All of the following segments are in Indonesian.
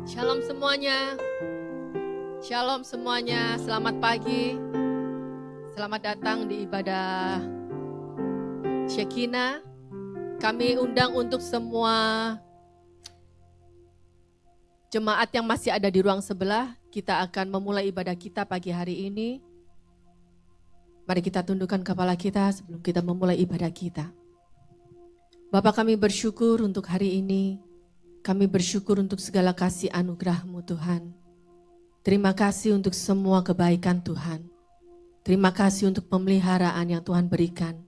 Shalom semuanya. Shalom semuanya. Selamat pagi. Selamat datang di ibadah Shekinah. Kami undang untuk semua jemaat yang masih ada di ruang sebelah. Kita akan memulai ibadah kita pagi hari ini. Mari kita tundukkan kepala kita sebelum kita memulai ibadah kita. Bapa, kami bersyukur untuk hari ini. Kami bersyukur untuk segala kasih anugerah-Mu Tuhan. Terima kasih untuk semua kebaikan Tuhan. Terima kasih untuk pemeliharaan yang Tuhan berikan.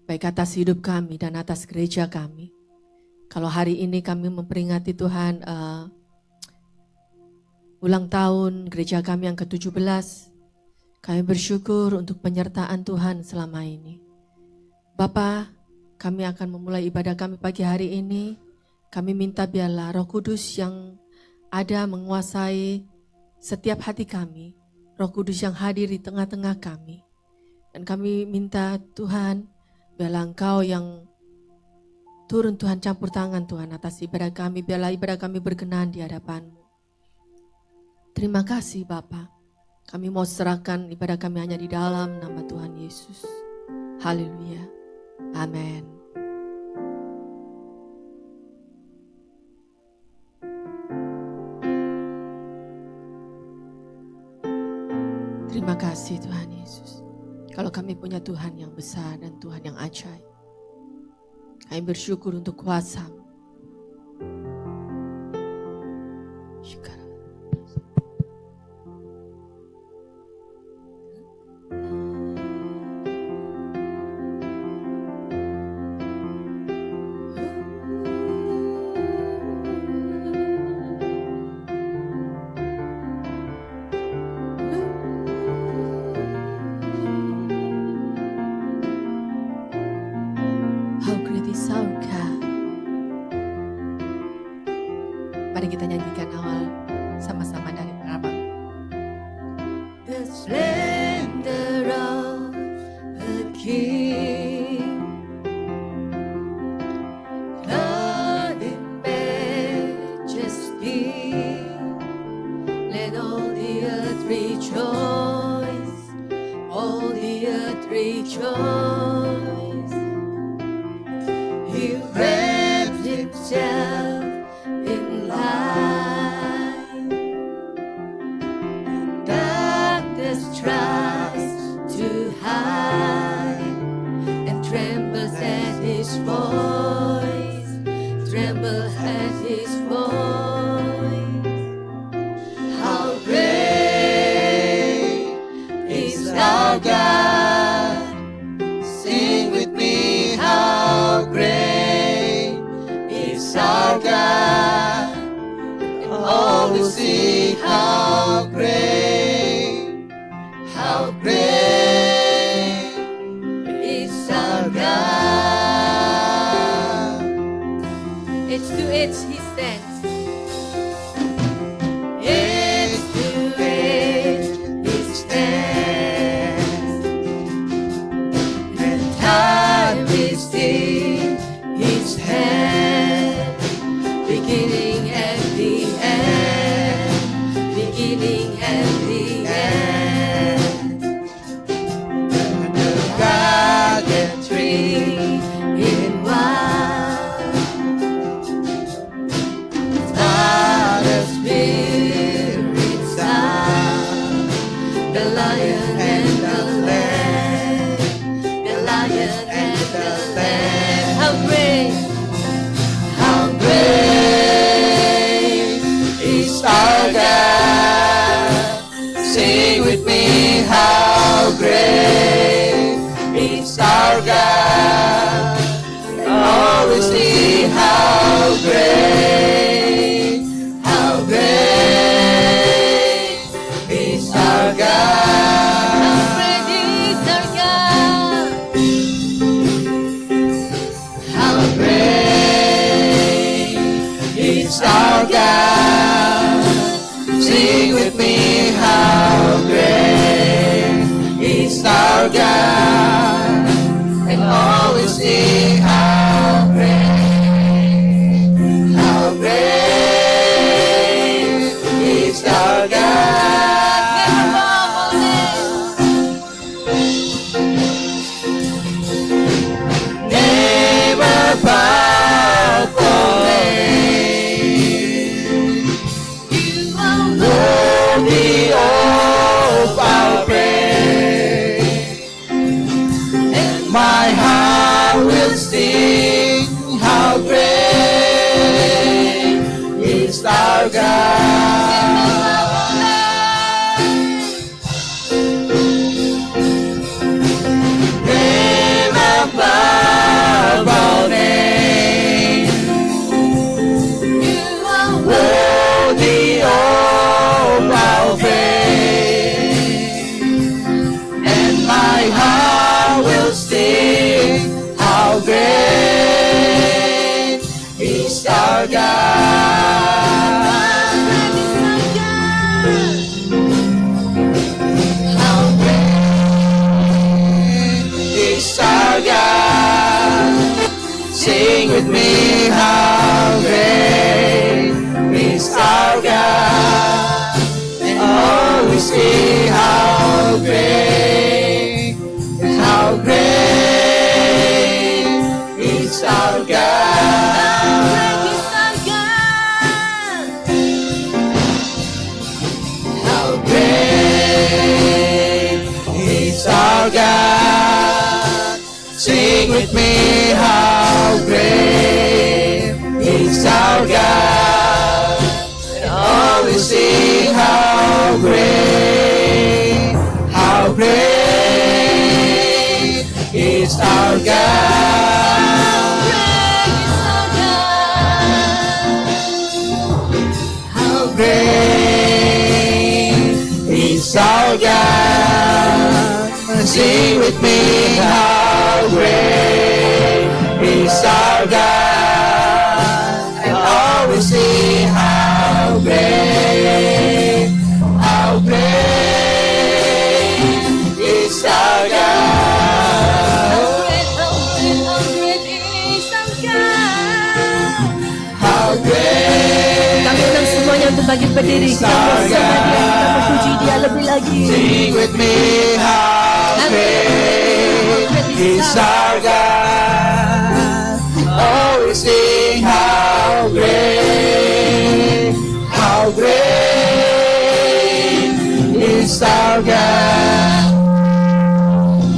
Baik atas hidup kami dan atas gereja kami. Kalau hari ini kami memperingati Tuhan ulang tahun gereja kami yang ke-17. Kami bersyukur untuk penyertaan Tuhan selama ini. Bapa, kami akan memulai ibadah kami pagi hari ini. Kami minta biarlah Roh Kudus yang ada menguasai setiap hati kami. Roh Kudus yang hadir di tengah-tengah kami. Dan kami minta Tuhan, biarlah Engkau yang turun Tuhan, campur tangan Tuhan atas ibadah kami. Biarlah ibadah kami berkenan di hadapan-Mu. Terima kasih Bapa. Kami mau serahkan ibadah kami hanya di dalam nama Tuhan Yesus. Haleluya. Amin. Terima kasih Tuhan Yesus. Kalau kami punya Tuhan yang besar dan Tuhan yang ajaib. Kami bersyukur untuk kuasa-Mu. Mari kita nyanyikan awal sama-sama dari Rabang. The splendor of the King, God in majesty, let all the earth rejoice, all the earth rejoice. He wrapped himself in light, darkness tries to hide and trembles at his voice, trembles at his voice. How great is our God, sing with me, how great is our God, and all will see how great is our God. Edge to edge he stands. Edge to edge he stands. And time is in his hand, beginning and the end, beginning and the end. The garden tree in one, not a spirit. is our God. Sing with me, how great is our God, and always sing how great is our God. Never powerful name, worthy of our praise, and my heart will sing how great is our God. Name above all names, worthy of our praise, and my heart will sing how great is our God. How great is our God. Sing with me, how great is our God. And oh, we see how great is our God. How great is our God. Sing with me, how great is our God. And all we sing, how great is our God. How great is our God. Sing with me, how great is our God. And all we see, how great is our God. How great. Kami undang semuanya untuk bagi berdiri. Kita bersama dia, kita memuji dia lebih lagi. Sing with me, how great is our God. Oh, we sing how great is our God.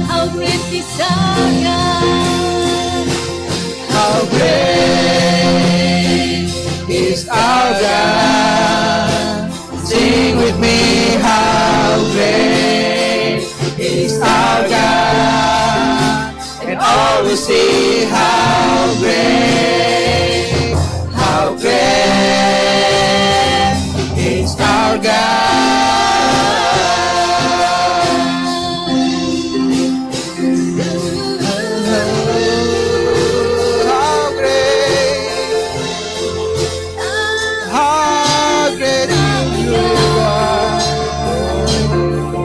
How great is our God. How great is our God. Sing with me, how great is our God. And all we see, how great is our God. How great you are.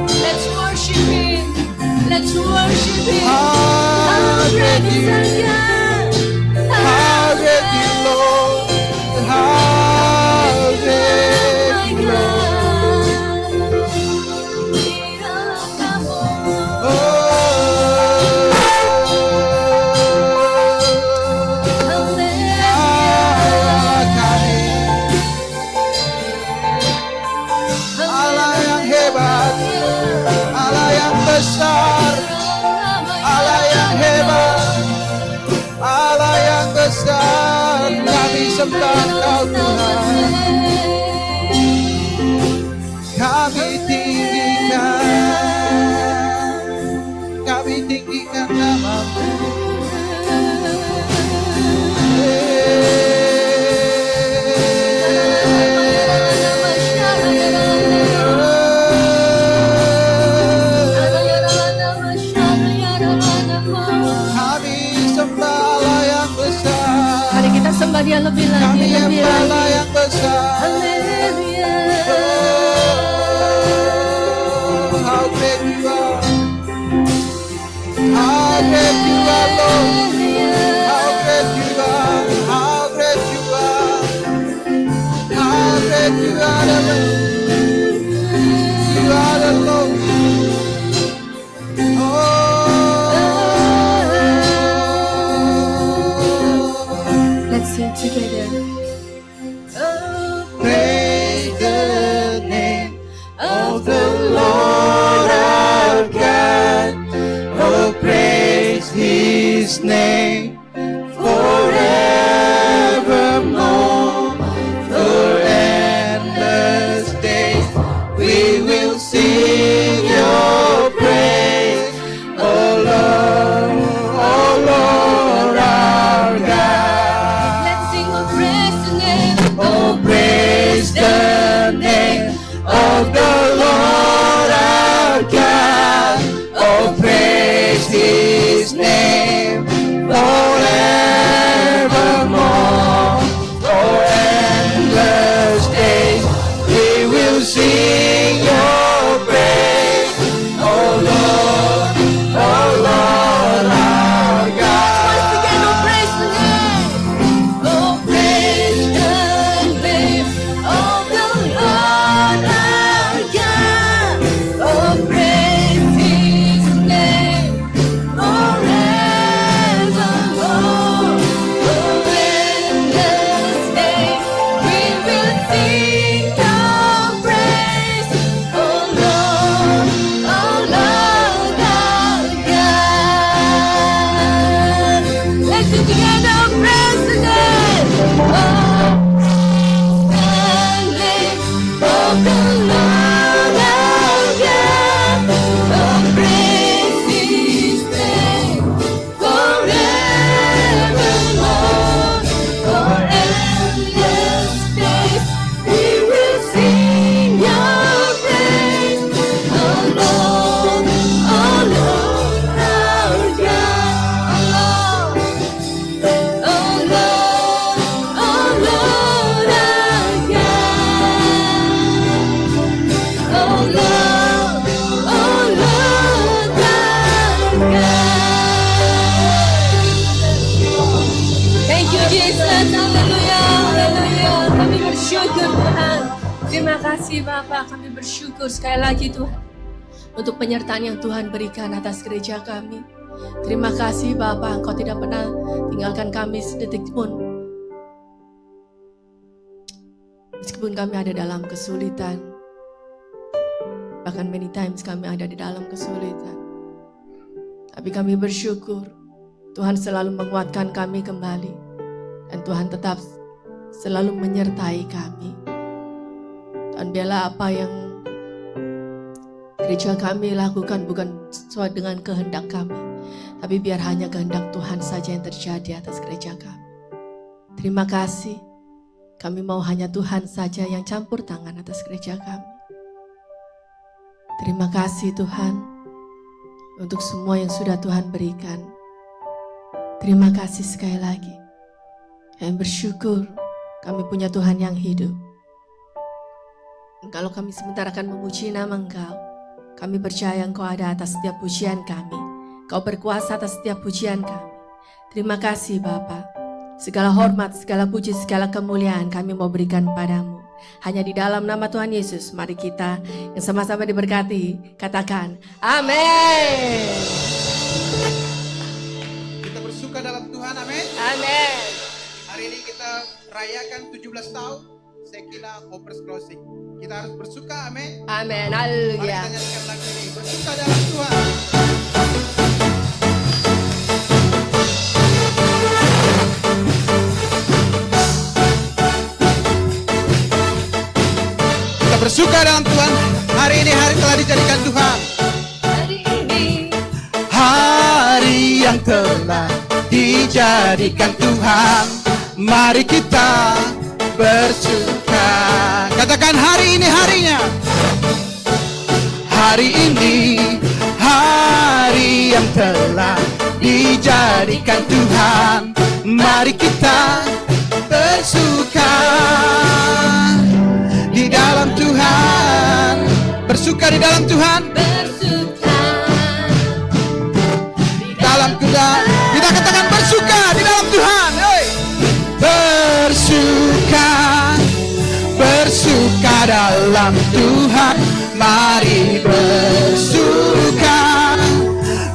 Let's worship him. Let's worship him. How great you are. How great you, Lord. How great you are. Allah yang hebat, Allah yang besar, Allah yang hebat, Allah yang besar, kami sembah Kau Tuhan, kami tinggikan nama-Mu. Kami sembah Allah yang besar, Mari kita sembah dia lebih lagi, kami lebih sembah Allah lagi. yang Lord, you are the Lord. You are the Lord. Let's sing together. Praise the name of the Lord our God. Oh, praise His name forevermore. For endless days we will sing Your praise. Oh Lord our God. Let's sing, oh praise the name. Oh, praise the name of the Lord our God. Oh, praise His name forevermore. For endless days we will sing Your praise. Oh Lord our God. Once again, oh praise the name. Oh praise the name of the Lord our God. Oh praise His name forevermore. For endless days we will sing Your praise. Oh Lord our God. Let's sing together, praise the name. Oh, the name of the Lord our God. Oh, praise His name forevermore. For endless days we will sing Your praise. Oh Lord our God. Oh Lord our God. Oh Lord our God. Thank you Jesus, haleluya, haleluya. Kami bersyukur Tuhan. Terima kasih Bapa, kami bersyukur sekali lagi Tuhan untuk penyertaan yang Tuhan berikan atas gereja kami. Terima kasih Bapa, Engkau tidak pernah tinggalkan kami sedetik pun. Meskipun kami ada dalam kesulitan, bahkan many times kami ada di dalam kesulitan, tapi kami bersyukur Tuhan selalu menguatkan kami kembali, dan Tuhan tetap selalu menyertai kami. Dan biarlah apa yang gereja kami lakukan bukan sesuai dengan kehendak kami, tapi biar hanya kehendak Tuhan saja yang terjadi atas gereja kami. Terima kasih, kami mau hanya Tuhan saja yang campur tangan atas gereja kami. Terima kasih Tuhan untuk semua yang sudah Tuhan berikan. Terima kasih sekali lagi. Kami bersyukur kami punya Tuhan yang hidup. Dan kalau kami sebentar akan memuji nama Engkau, kami percaya Engkau ada atas setiap pujian kami. Engkau berkuasa atas setiap pujian kami. Terima kasih Bapa. Segala hormat, segala puji, segala kemuliaan kami mau berikan padamu. Hanya di dalam nama Tuhan Yesus, mari kita yang sama-sama diberkati, katakan amin. Kita bersuka dalam Tuhan, amin. Amin. Hari ini kita rayakan 17 tahun Sekila Hoppers Crossing. Kita harus bersuka, amin. Amin. Mari Haleluya. kita nyanyikan lagu ini, bersuka dalam Tuhan. Kita bersuka dalam Tuhan. Hari ini hari telah dijadikan Tuhan. Hari ini Hari yang telah dijadikan Tuhan. Mari kita bersuka. Katakan hari ini harinya. Hari ini hari yang telah dijadikan Tuhan. Mari kita bersuka di dalam Tuhan. Bersuka di dalam Tuhan. bersuka Dalam Tuhan. Kita katakan bersuka di dalam Tuhan. Hey. Bersuka, bersuka bersuka dalam Tuhan, mari bersuka.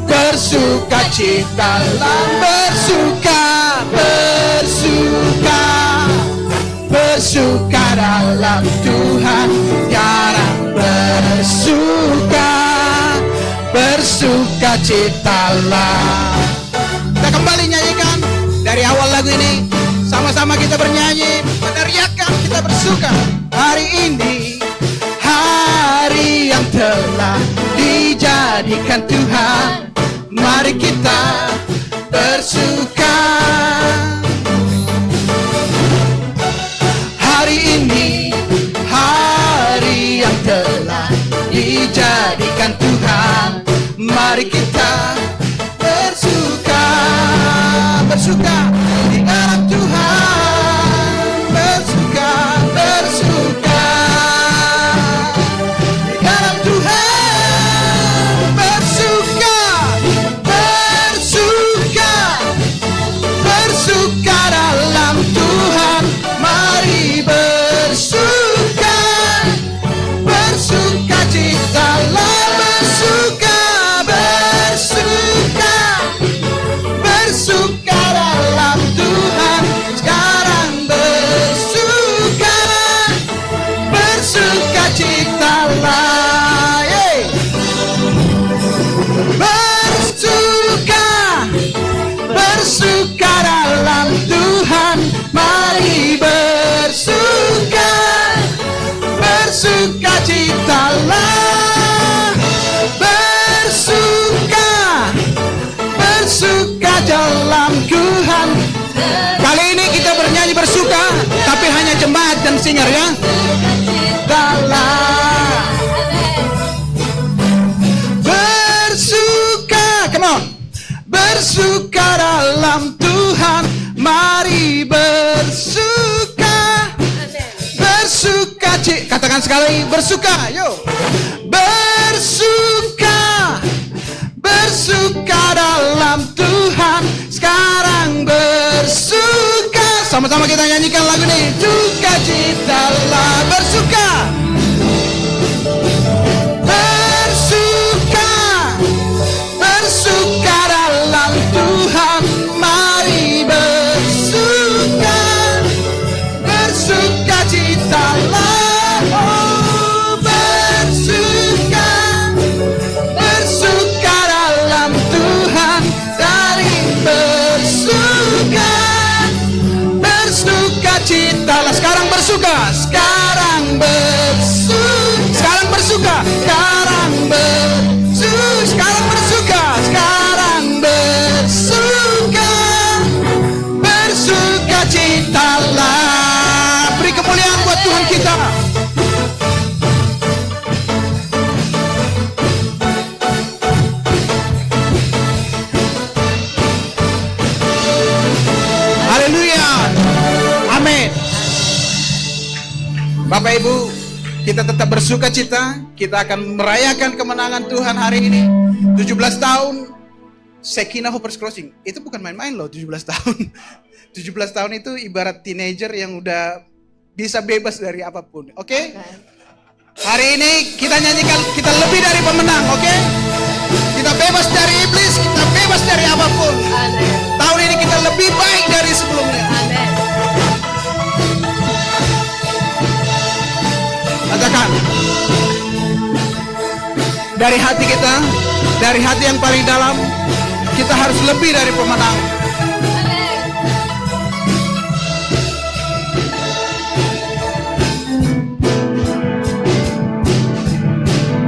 Bersuka cita dalam bersuka, bersuka. Bersuka dalam Tuhan, sekarang bersuka. Bersuka citalah. Kita kembali nyanyikan dari awal lagu ini. Sama-sama kita bernyanyi, meneriakkan, kita bersuka. Hari ini, hari yang telah dijadikan Tuhan, mari kita bersuka. Hari ini, hari yang telah dijadikan Tuhan, mari kita bersuka. Bersuka di dalam Tuhan, bersuka, bersuka di dalam Tuhan, bersuka, bersuka, bersuka dalam Tuhan, mari bersuka, bersuka cita lah, bersuka, bersuka, bersuka dalam Tuhan, sekarang bersuka, bersuka cita lah, bersuka, bersuka dalam Tuhan, mari bersuka, bersuka cita lah, bersuka, bersuka dalam Tuhan. Kali ini kita bernyanyi bersuka, tapi hanya jemaat dan singer ya. Dalam bersuka, come on. Bersuka dalam Tuhan, mari bersuka. Bersuka, katakan sekali, bersuka, yuk. Bersuka, bersuka dalam Tuhan, sekarang bersuka. Sama-sama kita nyanyikan lagu ini. Duka citalah, bersuka. Bersuka, bersuka dalam Tuhan, mari bersuka. Bersuka citalah, oh bersuka. Bersuka dalam Tuhan, dari bersuka. Bersuka citalah, sekarang bersuka. Sekarang bersuka. Sekarang bersuka. Sekarang bersuka. Sekarang bersuka. Sekarang bersuka. Bersuka citalah. Beri kemuliaan buat Tuhan kita. Haleluya. Amin. Bapak Ibu, kita tetap bersuka cita. Kita akan merayakan kemenangan Tuhan hari ini. 17 tahun Shekinah Hoppers Crossing. Itu bukan main-main loh, 17 tahun. 17 tahun itu ibarat teenager yang udah bisa bebas dari apapun. Oke? Hari ini kita nyanyikan, kita lebih dari pemenang, oke? Kita bebas dari iblis, kita bebas dari apapun. Tahun ini kita lebih baik dari sebelumnya. Katakan, dari hati kita, dari hati yang paling dalam, kita harus lebih dari pemenang.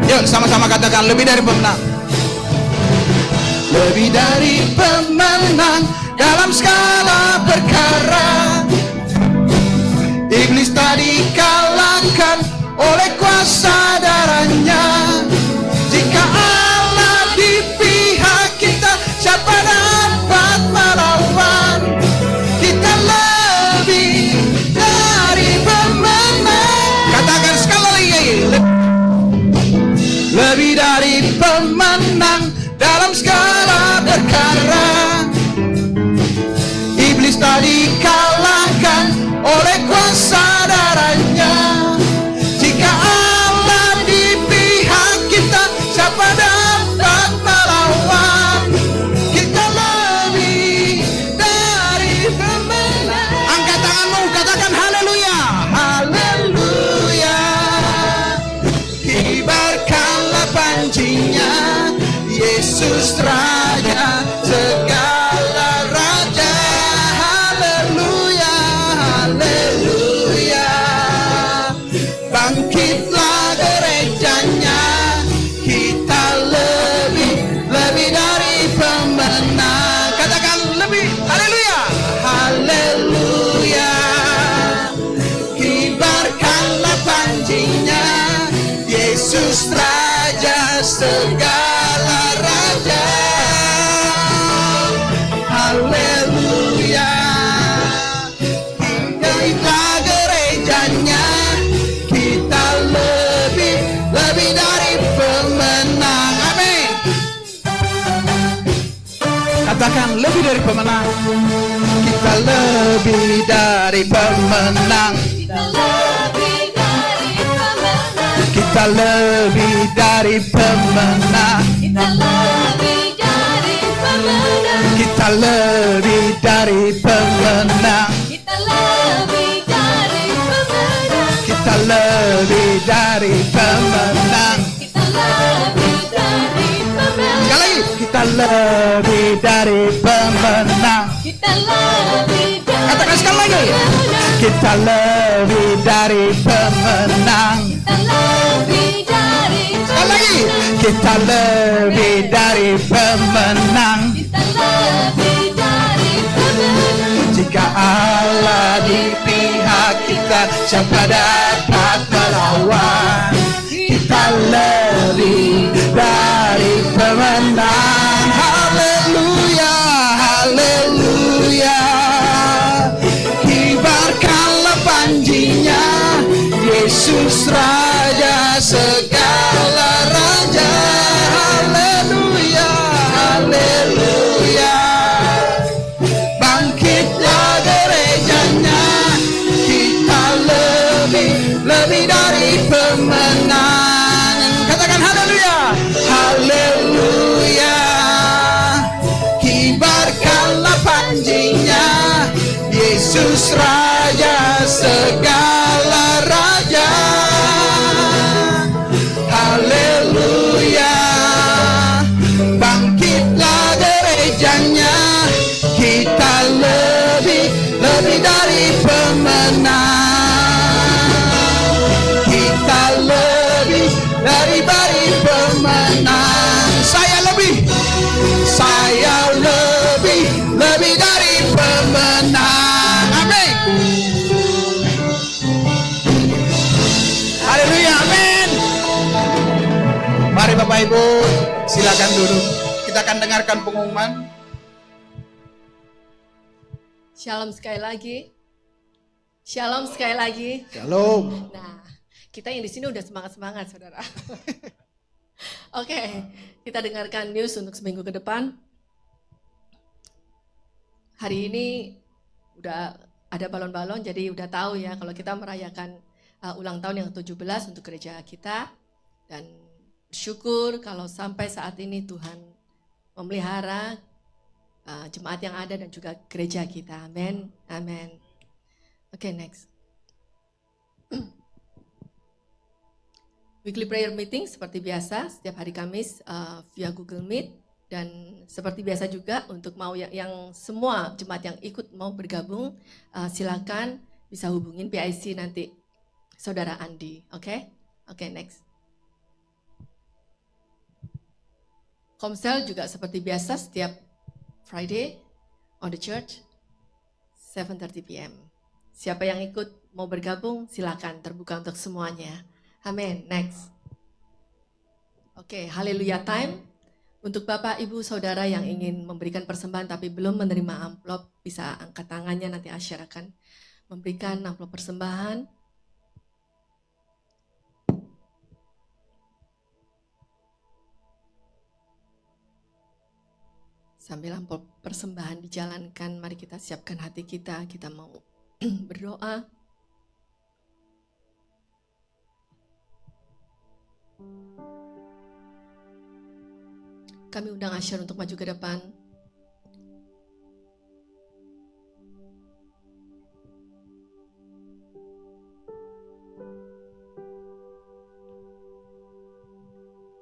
Yuk sama-sama katakan, lebih dari pemenang. Lebih dari pemenang dalam segala perkara. Iblis tak dikalahkan oleh kuasa darahnya. Jika Allah di pihak kita, siapa dapat melawan? Kita lebih dari pemenang. Katakan sekali lagi, lebih dari pemenang dalam segala perkara. Iblis tak dikalahkan oleh kuasa darahnya. Yesus Raja segala raja. Haleluya, haleluya. Bangkitlah gerejanya, kita lebih dari pemenang. Katakan lebih, haleluya, haleluya. Kibarkanlah panjinya, Yesus Raja segala raja. Haleluya. Kita gerejanya, kita lebih dari pemenang. Amin. Katakan lebih dari pemenang. Kita lebih dari pemenang. Kita lebih dari pemenang. Kita lebih dari pemenang. Kita lebih dari pemenang. Sekali lagi, kita lebih dari pemenang. Katakan sekali lagi, kita lebih dari pemenang. Sekali lagi, kita lebih dari pemenang. Jika Allah di pihak kita, siapa dapat melawan? Kita lebih dari pemenang. Haleluya, haleluya. Kibarkanlah panjinya, Yesus Raja segala raja. Haleluya, haleluya. Bangkitlah gerejanya, kita lebih dari pemenang. Katakan haleluya, haleluya. Kibarkanlah panjinya, Yesus Raja segala raja. Haleluya. Bangkitlah gerejanya, kita lebih dari pemenang. Kita lebih dari pemenang. Saya lebih dari pemenang. Amin. Haleluya, amin. Mari Bapak Ibu, silakan duduk. Kita akan dengarkan pengumuman. Shalom sekali lagi. Shalom sekali lagi. Shalom. Nah, kita yang di sini udah semangat-semangat, saudara. Oke, kita dengarkan news untuk seminggu ke depan. Hari ini udah ada balon-balon, jadi udah tahu ya kalau kita merayakan ulang tahun yang ke-17 untuk gereja kita. Dan bersyukur kalau sampai saat ini Tuhan memelihara jemaat yang ada dan juga gereja kita. Amin, amin. Oke, next. Weekly prayer meeting seperti biasa setiap hari Kamis via Google Meet. Dan seperti biasa juga untuk mau yang semua jemaat yang ikut mau bergabung, silakan bisa hubungin PIC nanti Saudara Andi, oke? Oke, next. Komsel juga seperti biasa setiap Friday on the church 7:30 p.m. Siapa yang ikut mau bergabung silakan, terbuka untuk semuanya. Amin. Next. Oke, haleluya time. Untuk Bapak, Ibu, Saudara yang ingin memberikan persembahan tapi belum menerima amplop, bisa angkat tangannya, nanti Asyar akan memberikan amplop persembahan. Sambil amplop persembahan dijalankan, mari kita siapkan hati kita mau berdoa. Kami undang Asyar untuk maju ke depan.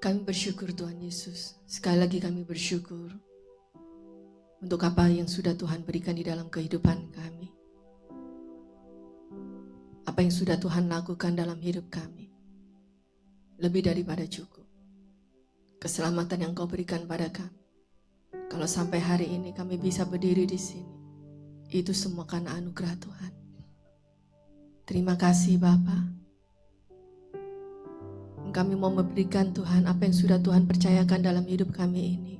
Kami bersyukur Tuhan Yesus. Sekali lagi kami bersyukur untuk apa yang sudah Tuhan berikan di dalam kehidupan kami. Apa yang sudah Tuhan lakukan dalam hidup kami. Lebih daripada cukup. Keselamatan yang Kau berikan pada kami. Kalau sampai hari ini kami bisa berdiri di sini, itu semua karena anugerah Tuhan. Terima kasih Bapa. Kami mau memberikan Tuhan apa yang sudah Tuhan percayakan dalam hidup kami ini.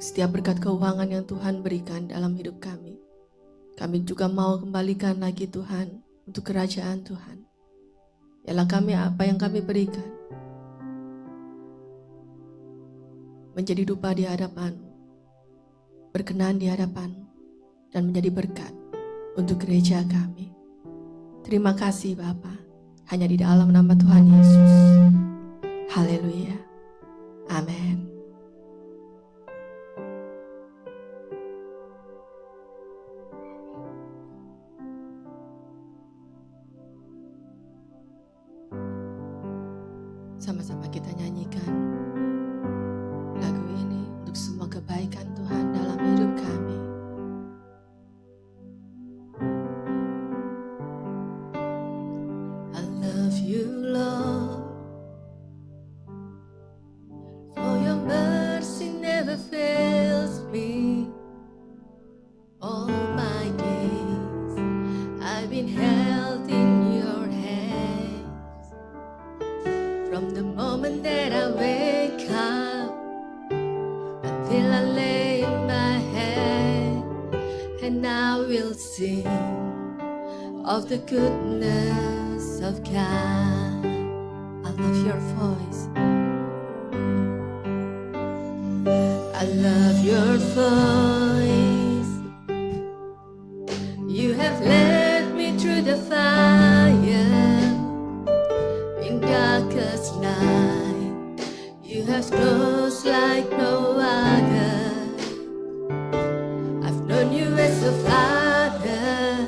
Setiap berkat keuangan yang Tuhan berikan dalam hidup kami. Kami juga mau kembalikan lagi Tuhan untuk kerajaan Tuhan. Ialah kami apa yang kami berikan. Menjadi dupa di hadapan-Mu. Berkenan di hadapan-Mu. Dan menjadi berkat untuk gereja kami. Terima kasih Bapa. Hanya di dalam nama Tuhan Yesus. Haleluya. Amin. Sama-sama kita nyanyikan lagu ini untuk semua kebaikan Tuhan dalam hidup kami. Of the goodness of God. I love your voice. I love your voice. You have led me through the fire in darkest night. You have close like no other. I've known you as a father.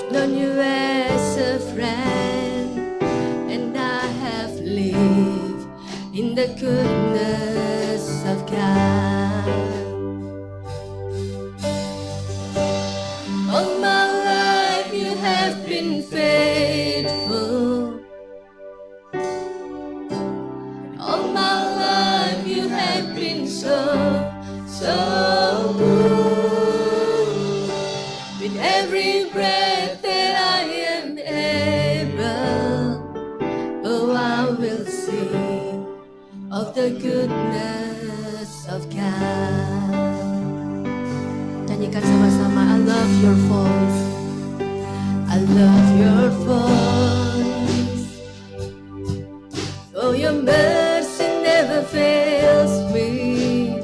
Known you as a friend, and I have lived in the goodness of God. All my life you have been faithful. All my life you have been so good. With every breath of the goodness of God. Nyanyikan sama-sama. I love your voice. I love your voice. Oh, your mercy never fails me.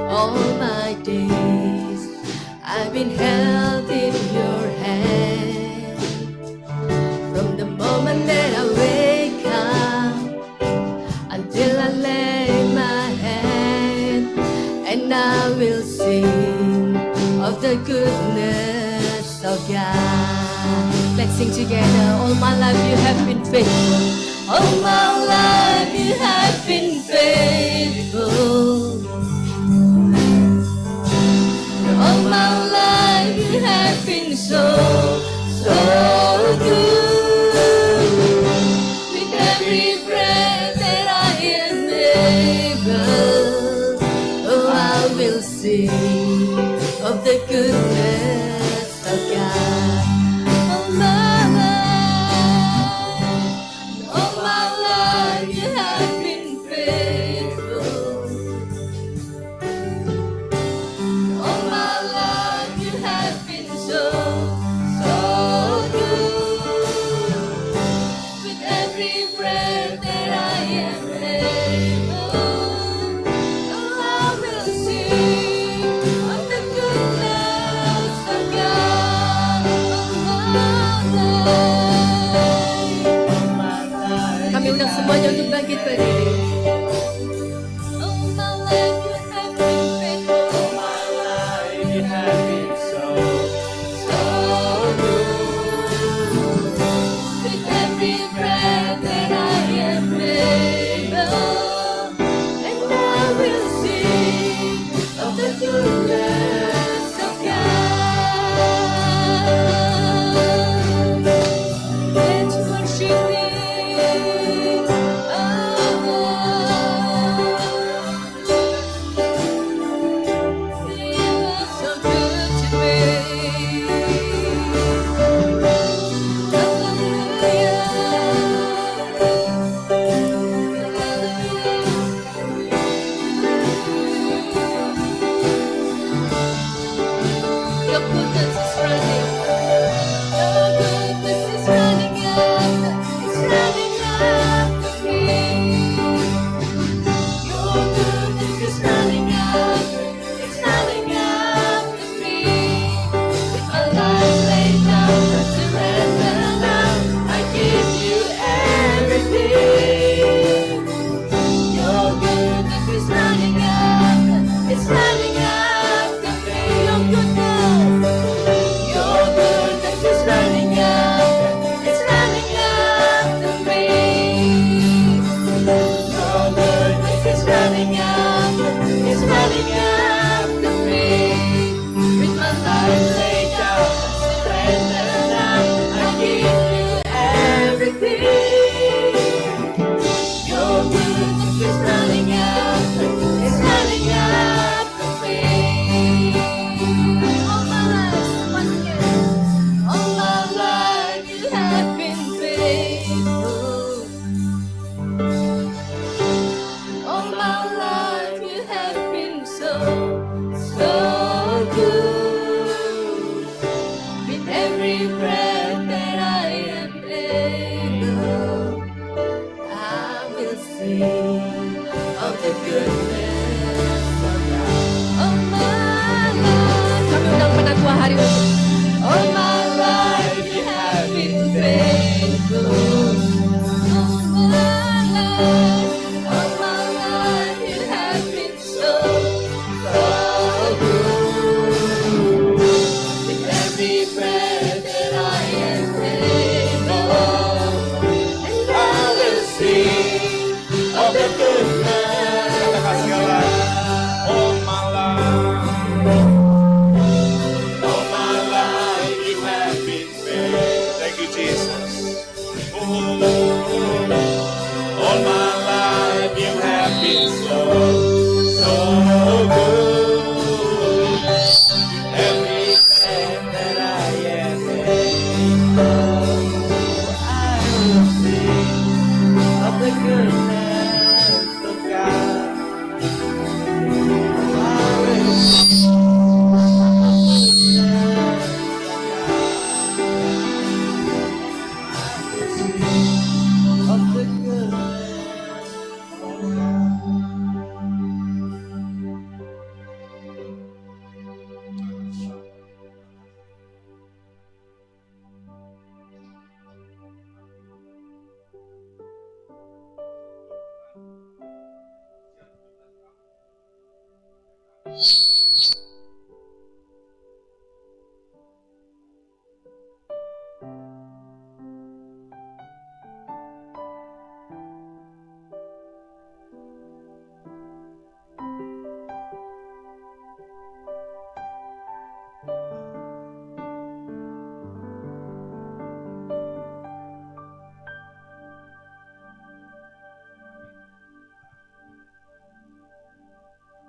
All my days I've been held in your hand. From the moment that I wake up until I lay my head, and I will sing of the goodness of God. Let's sing together. All my life you have been faithful. All my life you have been faithful. All my life you have been so good. With every breath that I am able, oh, I will sing of the goodness of God. All my life you have been faithful. All my life you have been so good. With every breath that I am able, oh, I will sing of the goodness of God. Kami undang semuanya untuk bangkit berdiri. All my life you have been faithful. All my life you have been so good. With every breath that I am able,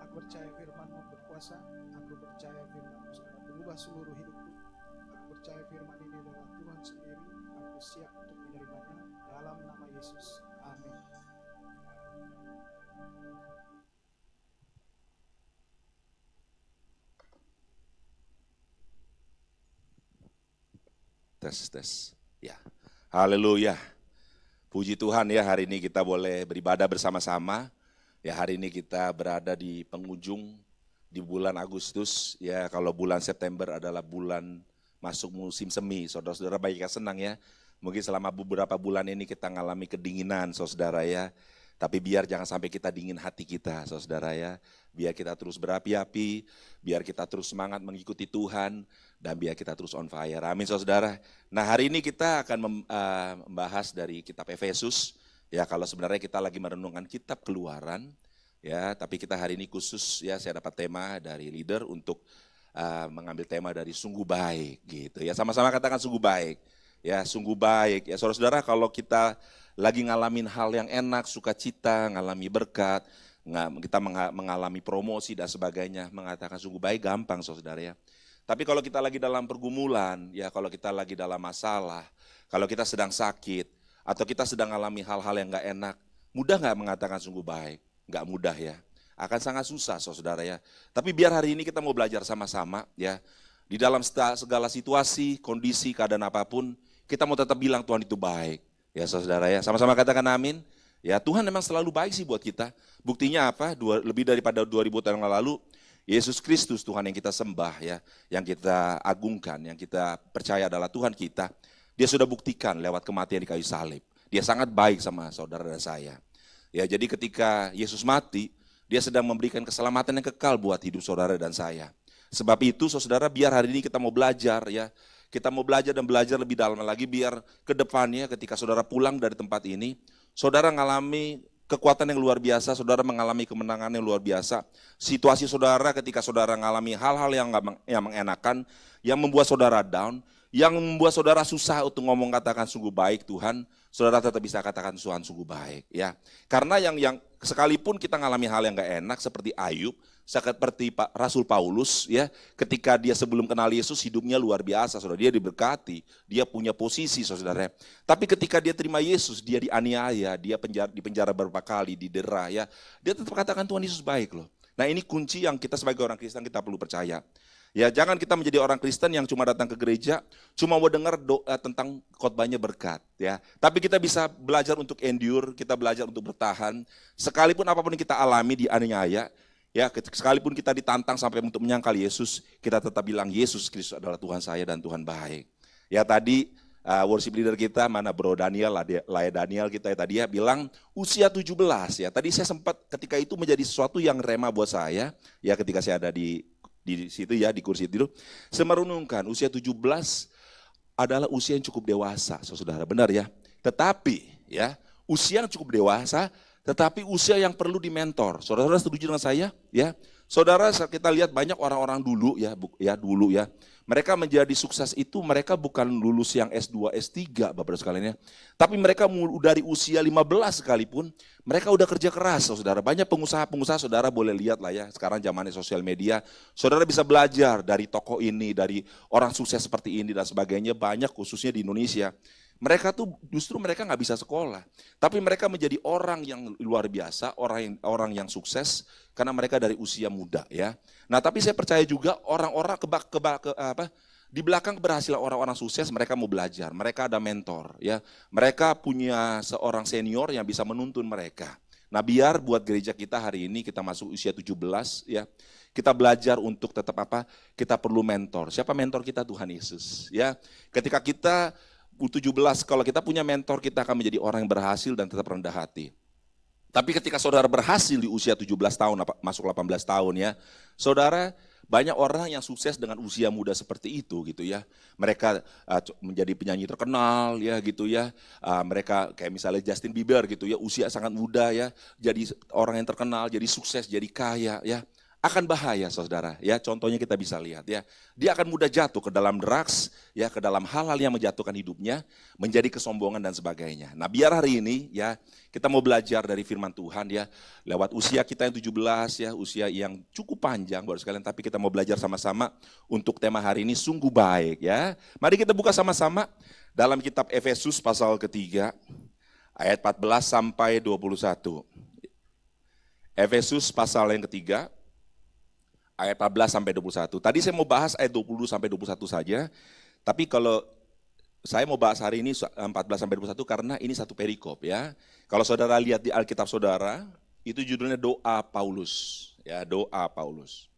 Aku percaya firman-Mu berkuasa, aku percaya firman-Mu akan berubah seluruh hidupku. Aku percaya firman ini adalah Tuhan sendiri, aku siap untuk menerimanya dalam nama Yesus. Amin. Tes. Ya, haleluya. Puji Tuhan ya, hari ini kita boleh beribadah bersama-sama. Ya, hari ini kita berada di penghujung di bulan Agustus. Ya, kalau bulan September adalah bulan masuk musim semi. Saudara-saudara baik yang senang ya. Mungkin selama beberapa bulan ini kita mengalami kedinginan, saudara ya. Tapi biar jangan sampai kita dingin hati kita, saudara ya. Biar kita terus berapi-api, biar kita terus semangat mengikuti Tuhan, dan biar kita terus on fire. Amin, saudara. Nah, hari ini kita akan membahas dari kitab Efesus. Ya, kalau sebenarnya kita lagi merenungkan kitab Keluaran, ya, tapi kita hari ini khusus ya, saya dapat tema dari leader untuk mengambil tema dari sungguh baik, gitu. Ya, sama-sama katakan sungguh baik. Ya, sungguh baik. Ya, saudara-saudara, kalau kita lagi ngalamin hal yang enak, sukacita, ngalami berkat, kita mengalami promosi dan sebagainya, mengatakan sungguh baik gampang, saudara ya. Tapi kalau kita lagi dalam pergumulan, ya, kalau kita lagi dalam masalah, kalau kita sedang sakit, atau kita sedang alami hal-hal yang gak enak, mudah gak mengatakan sungguh baik? Gak mudah ya, akan sangat susah saudara ya. Tapi biar hari ini kita mau belajar sama-sama ya, di dalam segala situasi, kondisi, keadaan apapun, kita mau tetap bilang Tuhan itu baik. Ya saudara ya, sama-sama katakan amin. Ya, Tuhan memang selalu baik sih buat kita. Buktinya apa? Lebih daripada 2000 tahun yang lalu, Yesus Kristus Tuhan yang kita sembah ya, yang kita agungkan, yang kita percaya adalah Tuhan kita. Dia sudah buktikan lewat kematian di kayu salib. Dia sangat baik sama saudara dan saya. Ya, jadi ketika Yesus mati, dia sedang memberikan keselamatan yang kekal buat hidup saudara dan saya. Sebab itu saudara, biar hari ini kita mau belajar ya. Kita mau belajar dan belajar lebih dalam lagi, biar ke depannya ketika saudara pulang dari tempat ini, saudara mengalami kekuatan yang luar biasa, saudara mengalami kemenangan yang luar biasa. Situasi saudara ketika saudara mengalami hal-hal yang mengenakan, yang membuat saudara down, yang membuat saudara susah untuk ngomong katakan sungguh baik Tuhan, saudara tetap bisa katakan Tuhan sungguh baik ya. Karena yang sekalipun kita mengalami hal yang gak enak seperti Ayub, seperti Rasul Paulus ya, ketika dia sebelum kenal Yesus hidupnya luar biasa, saudara, dia diberkati, dia punya posisi saudara. Tapi ketika dia terima Yesus, dia dianiaya, dia dipenjara beberapa kali, didera ya, dia tetap katakan Tuhan Yesus baik loh. Nah, ini kunci yang kita sebagai orang Kristen kita perlu percaya. Ya, jangan kita menjadi orang Kristen yang cuma datang ke gereja, cuma mau dengar doa tentang khotbahnya berkat ya. Tapi kita bisa belajar untuk endure, kita belajar untuk bertahan. Sekalipun apapun yang kita alami dianiaya, ya, sekalipun kita ditantang sampai untuk menyangkal Yesus, kita tetap bilang Yesus Kristus adalah Tuhan saya dan Tuhan baik. Ya, tadi worship leader kita, mana Bro Daniel, Laya Daniel kita tadi ya bilang usia 17 ya. Tadi saya sempat ketika itu menjadi sesuatu yang rema buat saya ya ketika saya ada di situ ya, di kursi itu. Saya merenungkan usia 17 adalah usia yang cukup dewasa, saudara, benar ya. Tetapi ya, usia yang cukup dewasa, tetapi usia yang perlu dimentor. Saudara setuju dengan saya ya? Saudara, kita lihat banyak orang-orang dulu ya, dulu ya. Mereka menjadi sukses itu mereka bukan lulus yang S2, S3 Bapak sekalian ya. Tapi mereka dari usia 15 sekalipun, mereka udah kerja keras saudara. Banyak pengusaha-pengusaha saudara boleh lihat lah ya, sekarang zamannya sosial media. Saudara bisa belajar dari tokoh ini, dari orang sukses seperti ini dan sebagainya, banyak khususnya di Indonesia. Mereka tuh justru mereka nggak bisa sekolah, tapi mereka menjadi orang yang luar biasa, orang yang sukses karena mereka dari usia muda ya. Nah tapi saya percaya juga orang-orang di belakang keberhasilan orang-orang sukses mereka mau belajar, mereka ada mentor ya, mereka punya seorang senior yang bisa menuntun mereka. Nah biar buat gereja kita hari ini kita masuk usia 17 ya, kita belajar untuk tetap kita perlu mentor. Siapa mentor kita? Tuhan Yesus ya. Ketika kita 17, kalau kita punya mentor, kita akan menjadi orang yang berhasil dan tetap rendah hati. Tapi ketika saudara berhasil di usia 17 tahun, masuk 18 tahun ya, saudara, banyak orang yang sukses dengan usia muda seperti itu gitu ya. Mereka menjadi penyanyi terkenal ya gitu ya. Mereka kayak misalnya Justin Bieber gitu ya, usia sangat muda ya, jadi orang yang terkenal, jadi sukses, jadi kaya ya. Akan bahaya saudara ya, contohnya kita bisa lihat ya, dia akan mudah jatuh ke dalam drugs ya, ke dalam hal-hal yang menjatuhkan hidupnya, menjadi kesombongan dan sebagainya. Nah biar hari ini ya kita mau belajar dari firman Tuhan ya, lewat usia kita yang 17 ya, usia yang cukup panjang baru sekalian, tapi kita mau belajar sama-sama untuk tema hari ini sungguh baik ya. Mari kita buka sama-sama dalam kitab Efesus pasal ketiga ayat 14 sampai 21. Efesus pasal yang ketiga ayat 14 sampai 21. Tadi saya mau bahas ayat 20 sampai 21 saja. Tapi kalau saya mau bahas hari ini 14 sampai 21 karena ini satu perikop ya. Kalau saudara lihat di Alkitab saudara, itu judulnya doa Paulus. Ya, doa Paulus.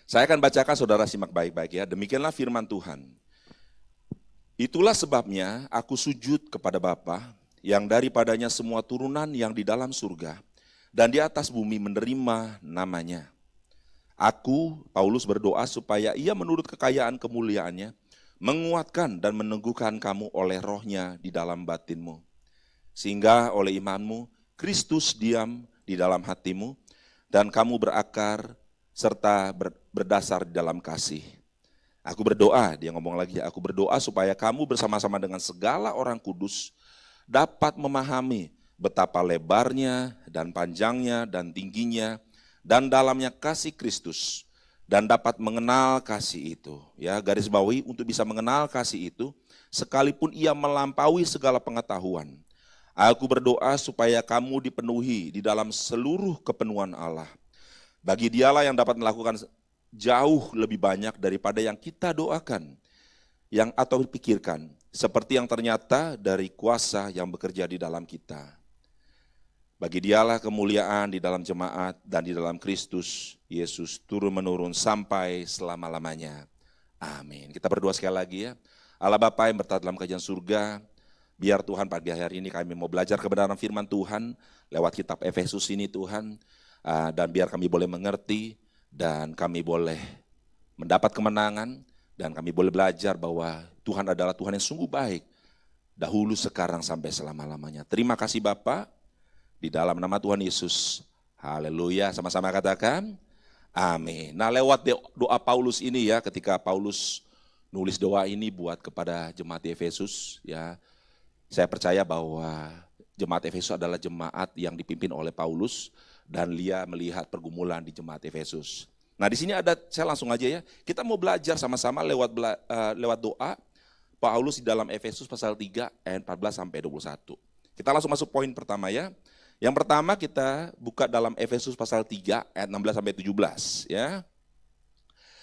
Saya akan bacakan, saudara simak baik-baik ya. Demikianlah firman Tuhan. Itulah sebabnya aku sujud kepada Bapa yang daripadanya semua turunan yang di dalam surga dan di atas bumi menerima namanya. Aku, Paulus berdoa supaya ia menurut kekayaan kemuliaannya, menguatkan dan meneguhkan kamu oleh rohnya di dalam batinmu. Sehingga oleh imanmu, Kristus diam di dalam hatimu, dan kamu berakar serta berdasar di dalam kasih. Aku berdoa, dia ngomong lagi, aku berdoa supaya kamu bersama-sama dengan segala orang kudus dapat memahami betapa lebarnya dan panjangnya dan tingginya, dan dalamnya kasih Kristus, dan dapat mengenal kasih itu. Ya, garis bawahi untuk bisa mengenal kasih itu, sekalipun ia melampaui segala pengetahuan. Aku berdoa supaya kamu dipenuhi di dalam seluruh kepenuhan Allah. Bagi dialah yang dapat melakukan jauh lebih banyak daripada yang kita doakan, yang atau pikirkan, seperti yang ternyata dari kuasa yang bekerja di dalam kita. Bagi dialah kemuliaan di dalam jemaat dan di dalam Kristus Yesus turun-menurun sampai selama-lamanya. Amin. Kita berdoa sekali lagi ya. Allah Bapa yang bertahan dalam kerajaan surga, biar Tuhan pagi hari ini kami mau belajar kebenaran firman Tuhan lewat kitab Efesus ini Tuhan, dan biar kami boleh mengerti dan kami boleh mendapat kemenangan dan kami boleh belajar bahwa Tuhan adalah Tuhan yang sungguh baik, dahulu, sekarang, sampai selama-lamanya. Terima kasih Bapa. Di dalam nama Tuhan Yesus, haleluya, sama-sama katakan, amin. Nah lewat doa Paulus ini ya, ketika Paulus nulis doa ini buat kepada jemaat di Efesus ya, saya percaya bahwa jemaat Efesus adalah jemaat yang dipimpin oleh Paulus, dan dia melihat pergumulan di jemaat Efesus. Nah di sini ada, saya langsung aja ya, kita mau belajar sama-sama lewat doa Paulus di dalam Efesus pasal 3 ayat 14 sampai 21. Kita langsung masuk poin pertama ya. Yang pertama kita buka dalam Efesus pasal 3 ayat 16 sampai 17 ya.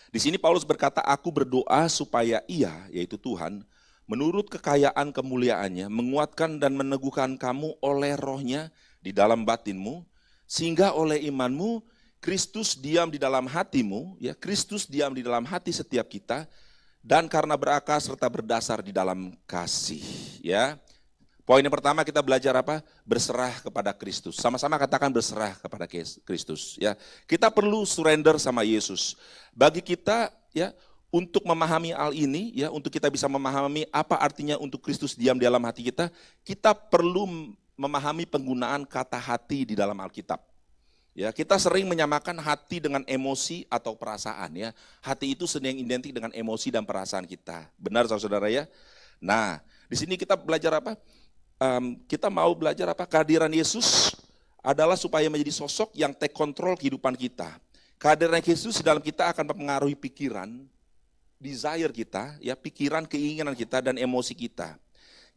Di sini Paulus berkata, aku berdoa supaya ia, yaitu Tuhan, menurut kekayaan kemuliaannya, menguatkan dan meneguhkan kamu oleh rohnya di dalam batinmu, sehingga oleh imanmu Kristus diam di dalam hatimu, ya Kristus diam di dalam hati setiap kita, dan karena berakar serta berdasar di dalam kasih. Ya. Poin yang pertama kita belajar apa? Berserah kepada Kristus. Sama-sama katakan berserah kepada Kristus. Ya. Kita perlu surrender sama Yesus. Bagi kita ya, untuk memahami hal ini, ya, untuk kita bisa memahami apa artinya untuk Kristus diam di dalam hati kita, kita perlu memahami penggunaan kata hati di dalam Alkitab. Ya, kita sering menyamakan hati dengan emosi atau perasaan. Ya, hati itu sering identik dengan emosi dan perasaan kita. Benar, saudara ya. Nah, di sini kita belajar apa? Kita mau belajar apa? Kehadiran Yesus adalah supaya menjadi sosok yang take control kehidupan kita. Kehadiran Yesus dalam kita akan mempengaruhi pikiran, desire kita, ya, pikiran, keinginan kita dan emosi kita.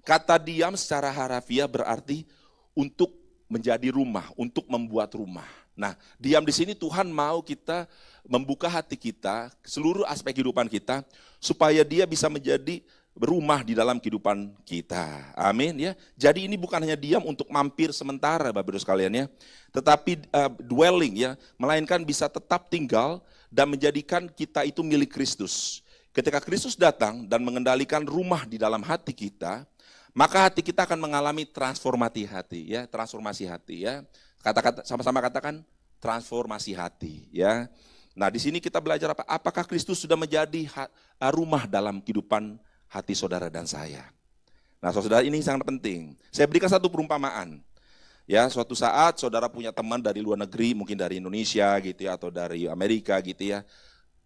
Kata diam secara harafiah berarti untuk menjadi rumah, untuk membuat rumah. Nah, diam di sini Tuhan mau kita membuka hati kita, seluruh aspek kehidupan kita, supaya Dia bisa menjadi rumah di dalam kehidupan kita. Amin ya. Jadi ini bukan hanya diam untuk mampir sementara, Bapak Ibu sekalian ya, tetapi dwelling ya, melainkan bisa tetap tinggal dan menjadikan kita itu milik Kristus. Ketika Kristus datang dan mengendalikan rumah di dalam hati kita, maka hati kita akan mengalami transformasi hati ya, transformasi hati ya. Kata-kata sama-sama katakan transformasi hati ya. Nah, di sini kita belajar apa? Apakah Kristus sudah menjadi rumah dalam kehidupan hati saudara dan saya? Nah, saudara, ini sangat penting. Saya berikan satu perumpamaan. Ya, suatu saat saudara punya teman dari luar negeri, mungkin dari Indonesia gitu ya, atau dari Amerika gitu ya.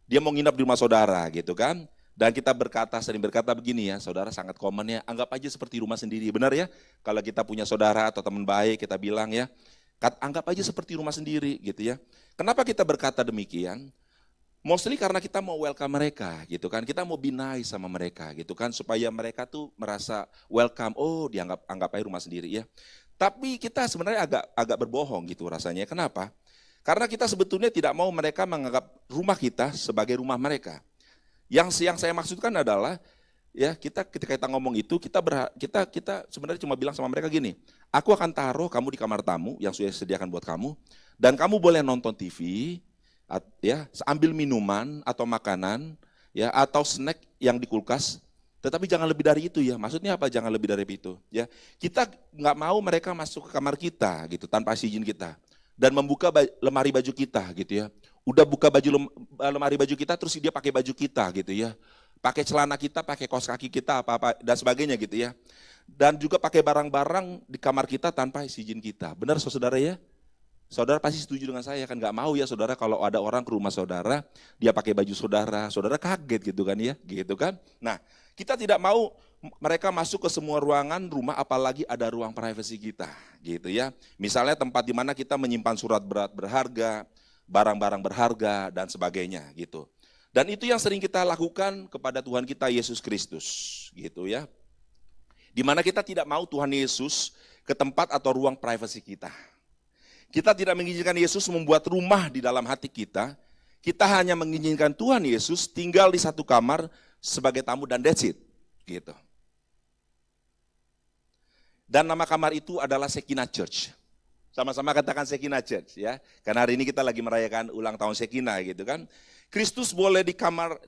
Dia mau nginap di rumah saudara gitu kan. Dan kita sering berkata begini ya, saudara, sangat common ya, anggap aja seperti rumah sendiri. Benar ya? Kalau kita punya saudara atau teman baik, kita bilang ya, anggap aja seperti rumah sendiri gitu ya. Kenapa kita berkata demikian? Mostly karena kita mau welcome mereka gitu kan. Kita mau be nice sama mereka gitu kan, supaya mereka tuh merasa welcome. Oh, anggap aja rumah sendiri ya. Tapi kita sebenarnya agak berbohong gitu rasanya. Kenapa? Karena kita sebetulnya tidak mau mereka menganggap rumah kita sebagai rumah mereka. Yang saya maksudkan adalah ya, ketika kita ngomong itu kita sebenarnya cuma bilang sama mereka gini, aku akan taruh kamu di kamar tamu yang sudah disediakan buat kamu, dan kamu boleh nonton TV, ya, ambil minuman atau makanan, ya, atau snack yang di kulkas, tetapi jangan lebih dari itu ya. Maksudnya apa? Jangan lebih dari itu. Ya, kita nggak mau mereka masuk ke kamar kita gitu tanpa izin kita dan membuka lemari baju kita gitu ya. Udah buka lemari baju kita, terus dia pakai baju kita gitu ya. Pakai celana kita, pakai kaos kaki kita, apa-apa dan sebagainya gitu ya. Dan juga pakai barang-barang di kamar kita tanpa izin kita. Benar saudara ya? Saudara pasti setuju dengan saya kan, nggak mau ya saudara kalau ada orang ke rumah saudara, dia pakai baju saudara kaget gitu kan ya, gitu kan. Nah, kita tidak mau mereka masuk ke semua ruangan rumah, apalagi ada ruang privasi kita gitu ya. Misalnya tempat di mana kita menyimpan surat berharga, barang-barang berharga dan sebagainya gitu. Dan itu yang sering kita lakukan kepada Tuhan kita Yesus Kristus gitu ya. Di mana kita tidak mau Tuhan Yesus ke tempat atau ruang privasi kita. Kita tidak mengizinkan Yesus membuat rumah di dalam hati kita. Kita hanya mengizinkan Tuhan Yesus tinggal di satu kamar sebagai tamu dan that's it gitu. Dan nama kamar itu adalah Shekinah Church. Sama-sama katakan Shekinah Church ya. Karena hari ini kita lagi merayakan ulang tahun Shekinah gitu kan. Kristus boleh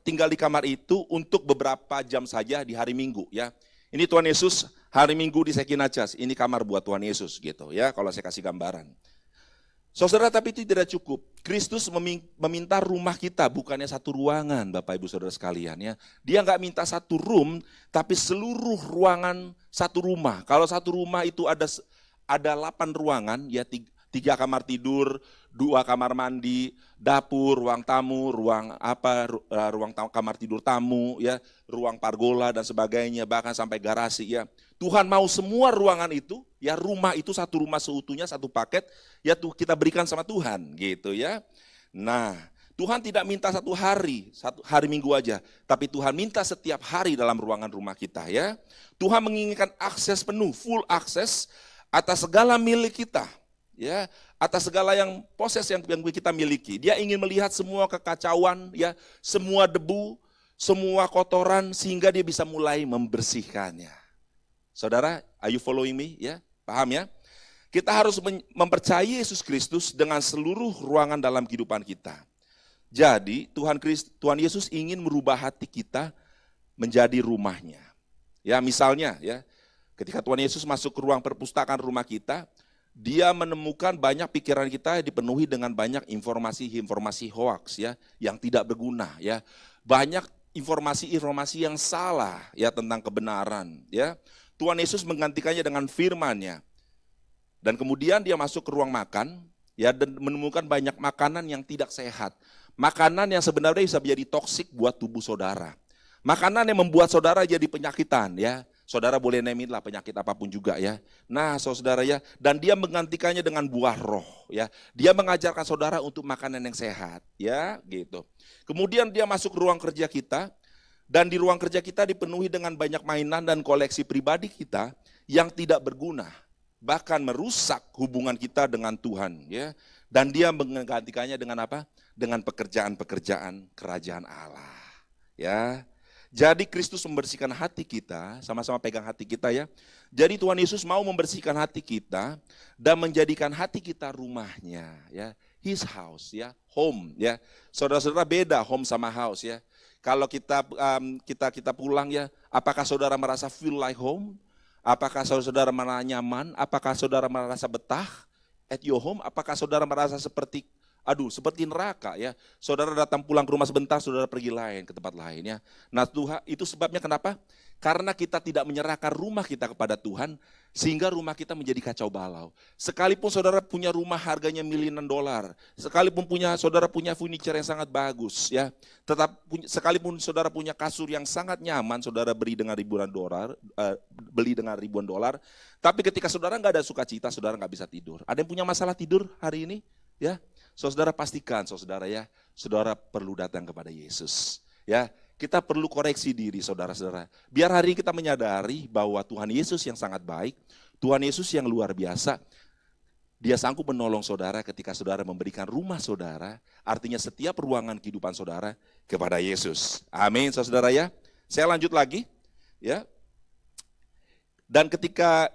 tinggal di kamar itu untuk beberapa jam saja di hari Minggu ya. Ini Tuhan Yesus hari Minggu di Shekinah Church. Ini kamar buat Tuhan Yesus gitu ya, kalau saya kasih gambaran. Saudara, tapi itu tidak cukup. Kristus meminta rumah kita bukannya satu ruangan, Bapak Ibu Saudara sekalian ya. Dia nggak minta satu room, tapi seluruh ruangan satu rumah. Kalau satu rumah itu ada 8 ruangan, ya 3 kamar tidur, 2 kamar mandi, dapur, ruang tamu, ruang kamar tidur tamu, ya, ruang pargola dan sebagainya, bahkan sampai garasi ya. Tuhan mau semua ruangan itu, ya, rumah itu satu rumah seutuhnya, satu paket, ya, kita berikan sama Tuhan gitu ya. Nah, Tuhan tidak minta satu hari Minggu aja, tapi Tuhan minta setiap hari dalam ruangan rumah kita ya. Tuhan menginginkan akses penuh, full akses atas segala milik kita. Ya, atas segala yang kita miliki. Dia ingin melihat semua kekacauan, ya, semua debu, semua kotoran, sehingga dia bisa mulai membersihkannya. Saudara, are you following me? Ya, paham ya? Kita harus mempercayai Yesus Kristus dengan seluruh ruangan dalam kehidupan kita. Jadi Tuhan Yesus ingin merubah hati kita menjadi rumahnya. Ya, misalnya ya, ketika Tuhan Yesus masuk ke ruang perpustakaan rumah kita, dia menemukan banyak pikiran kita dipenuhi dengan banyak informasi hoax ya, yang tidak berguna ya. Banyak informasi yang salah ya tentang kebenaran ya. Tuhan Yesus menggantikannya dengan firman-Nya. Dan kemudian dia masuk ke ruang makan ya, dan menemukan banyak makanan yang tidak sehat. Makanan yang sebenarnya bisa menjadi toksik buat tubuh saudara. Makanan yang membuat saudara jadi penyakitan ya. Saudara boleh name lah penyakit apapun juga ya. Nah saudara ya, dan dia menggantikannya dengan buah roh ya. Dia mengajarkan saudara untuk makanan yang sehat ya gitu. Kemudian dia masuk ke ruang kerja kita, dan di ruang kerja kita dipenuhi dengan banyak mainan dan koleksi pribadi kita yang tidak berguna. Bahkan merusak hubungan kita dengan Tuhan ya. Dan dia menggantikannya dengan apa? Dengan pekerjaan-pekerjaan kerajaan Allah ya. Jadi Kristus membersihkan hati kita, sama-sama pegang hati kita ya. Jadi Tuhan Yesus mau membersihkan hati kita dan menjadikan hati kita rumahnya ya. His house ya, home ya. Saudara-saudara beda home sama house ya. Kalau kita pulang ya, apakah saudara merasa feel like home? Apakah saudara merasa nyaman? Apakah saudara merasa betah at your home? Apakah saudara merasa seperti neraka ya. Saudara datang pulang ke rumah sebentar, saudara pergi ke tempat lain ya. Nah Tuhan, itu sebabnya kenapa? Karena kita tidak menyerahkan rumah kita kepada Tuhan, sehingga rumah kita menjadi kacau balau. Sekalipun saudara punya rumah harganya miliaran dolar, sekalipun saudara punya furniture yang sangat bagus ya, sekalipun saudara punya kasur yang sangat nyaman, saudara beli dengan ribuan dolar, tapi ketika saudara nggak ada sukacita, saudara nggak bisa tidur. Ada yang punya masalah tidur hari ini? Ya, saudara pastikan, saudara ya, saudara perlu datang kepada Yesus. Ya, kita perlu koreksi diri, saudara-saudara. Biar hari ini kita menyadari bahwa Tuhan Yesus yang sangat baik, Tuhan Yesus yang luar biasa. Dia sanggup menolong saudara ketika saudara memberikan rumah saudara, artinya setiap ruangan kehidupan saudara kepada Yesus. Amin, saudara ya. Saya lanjut lagi, ya. Dan ketika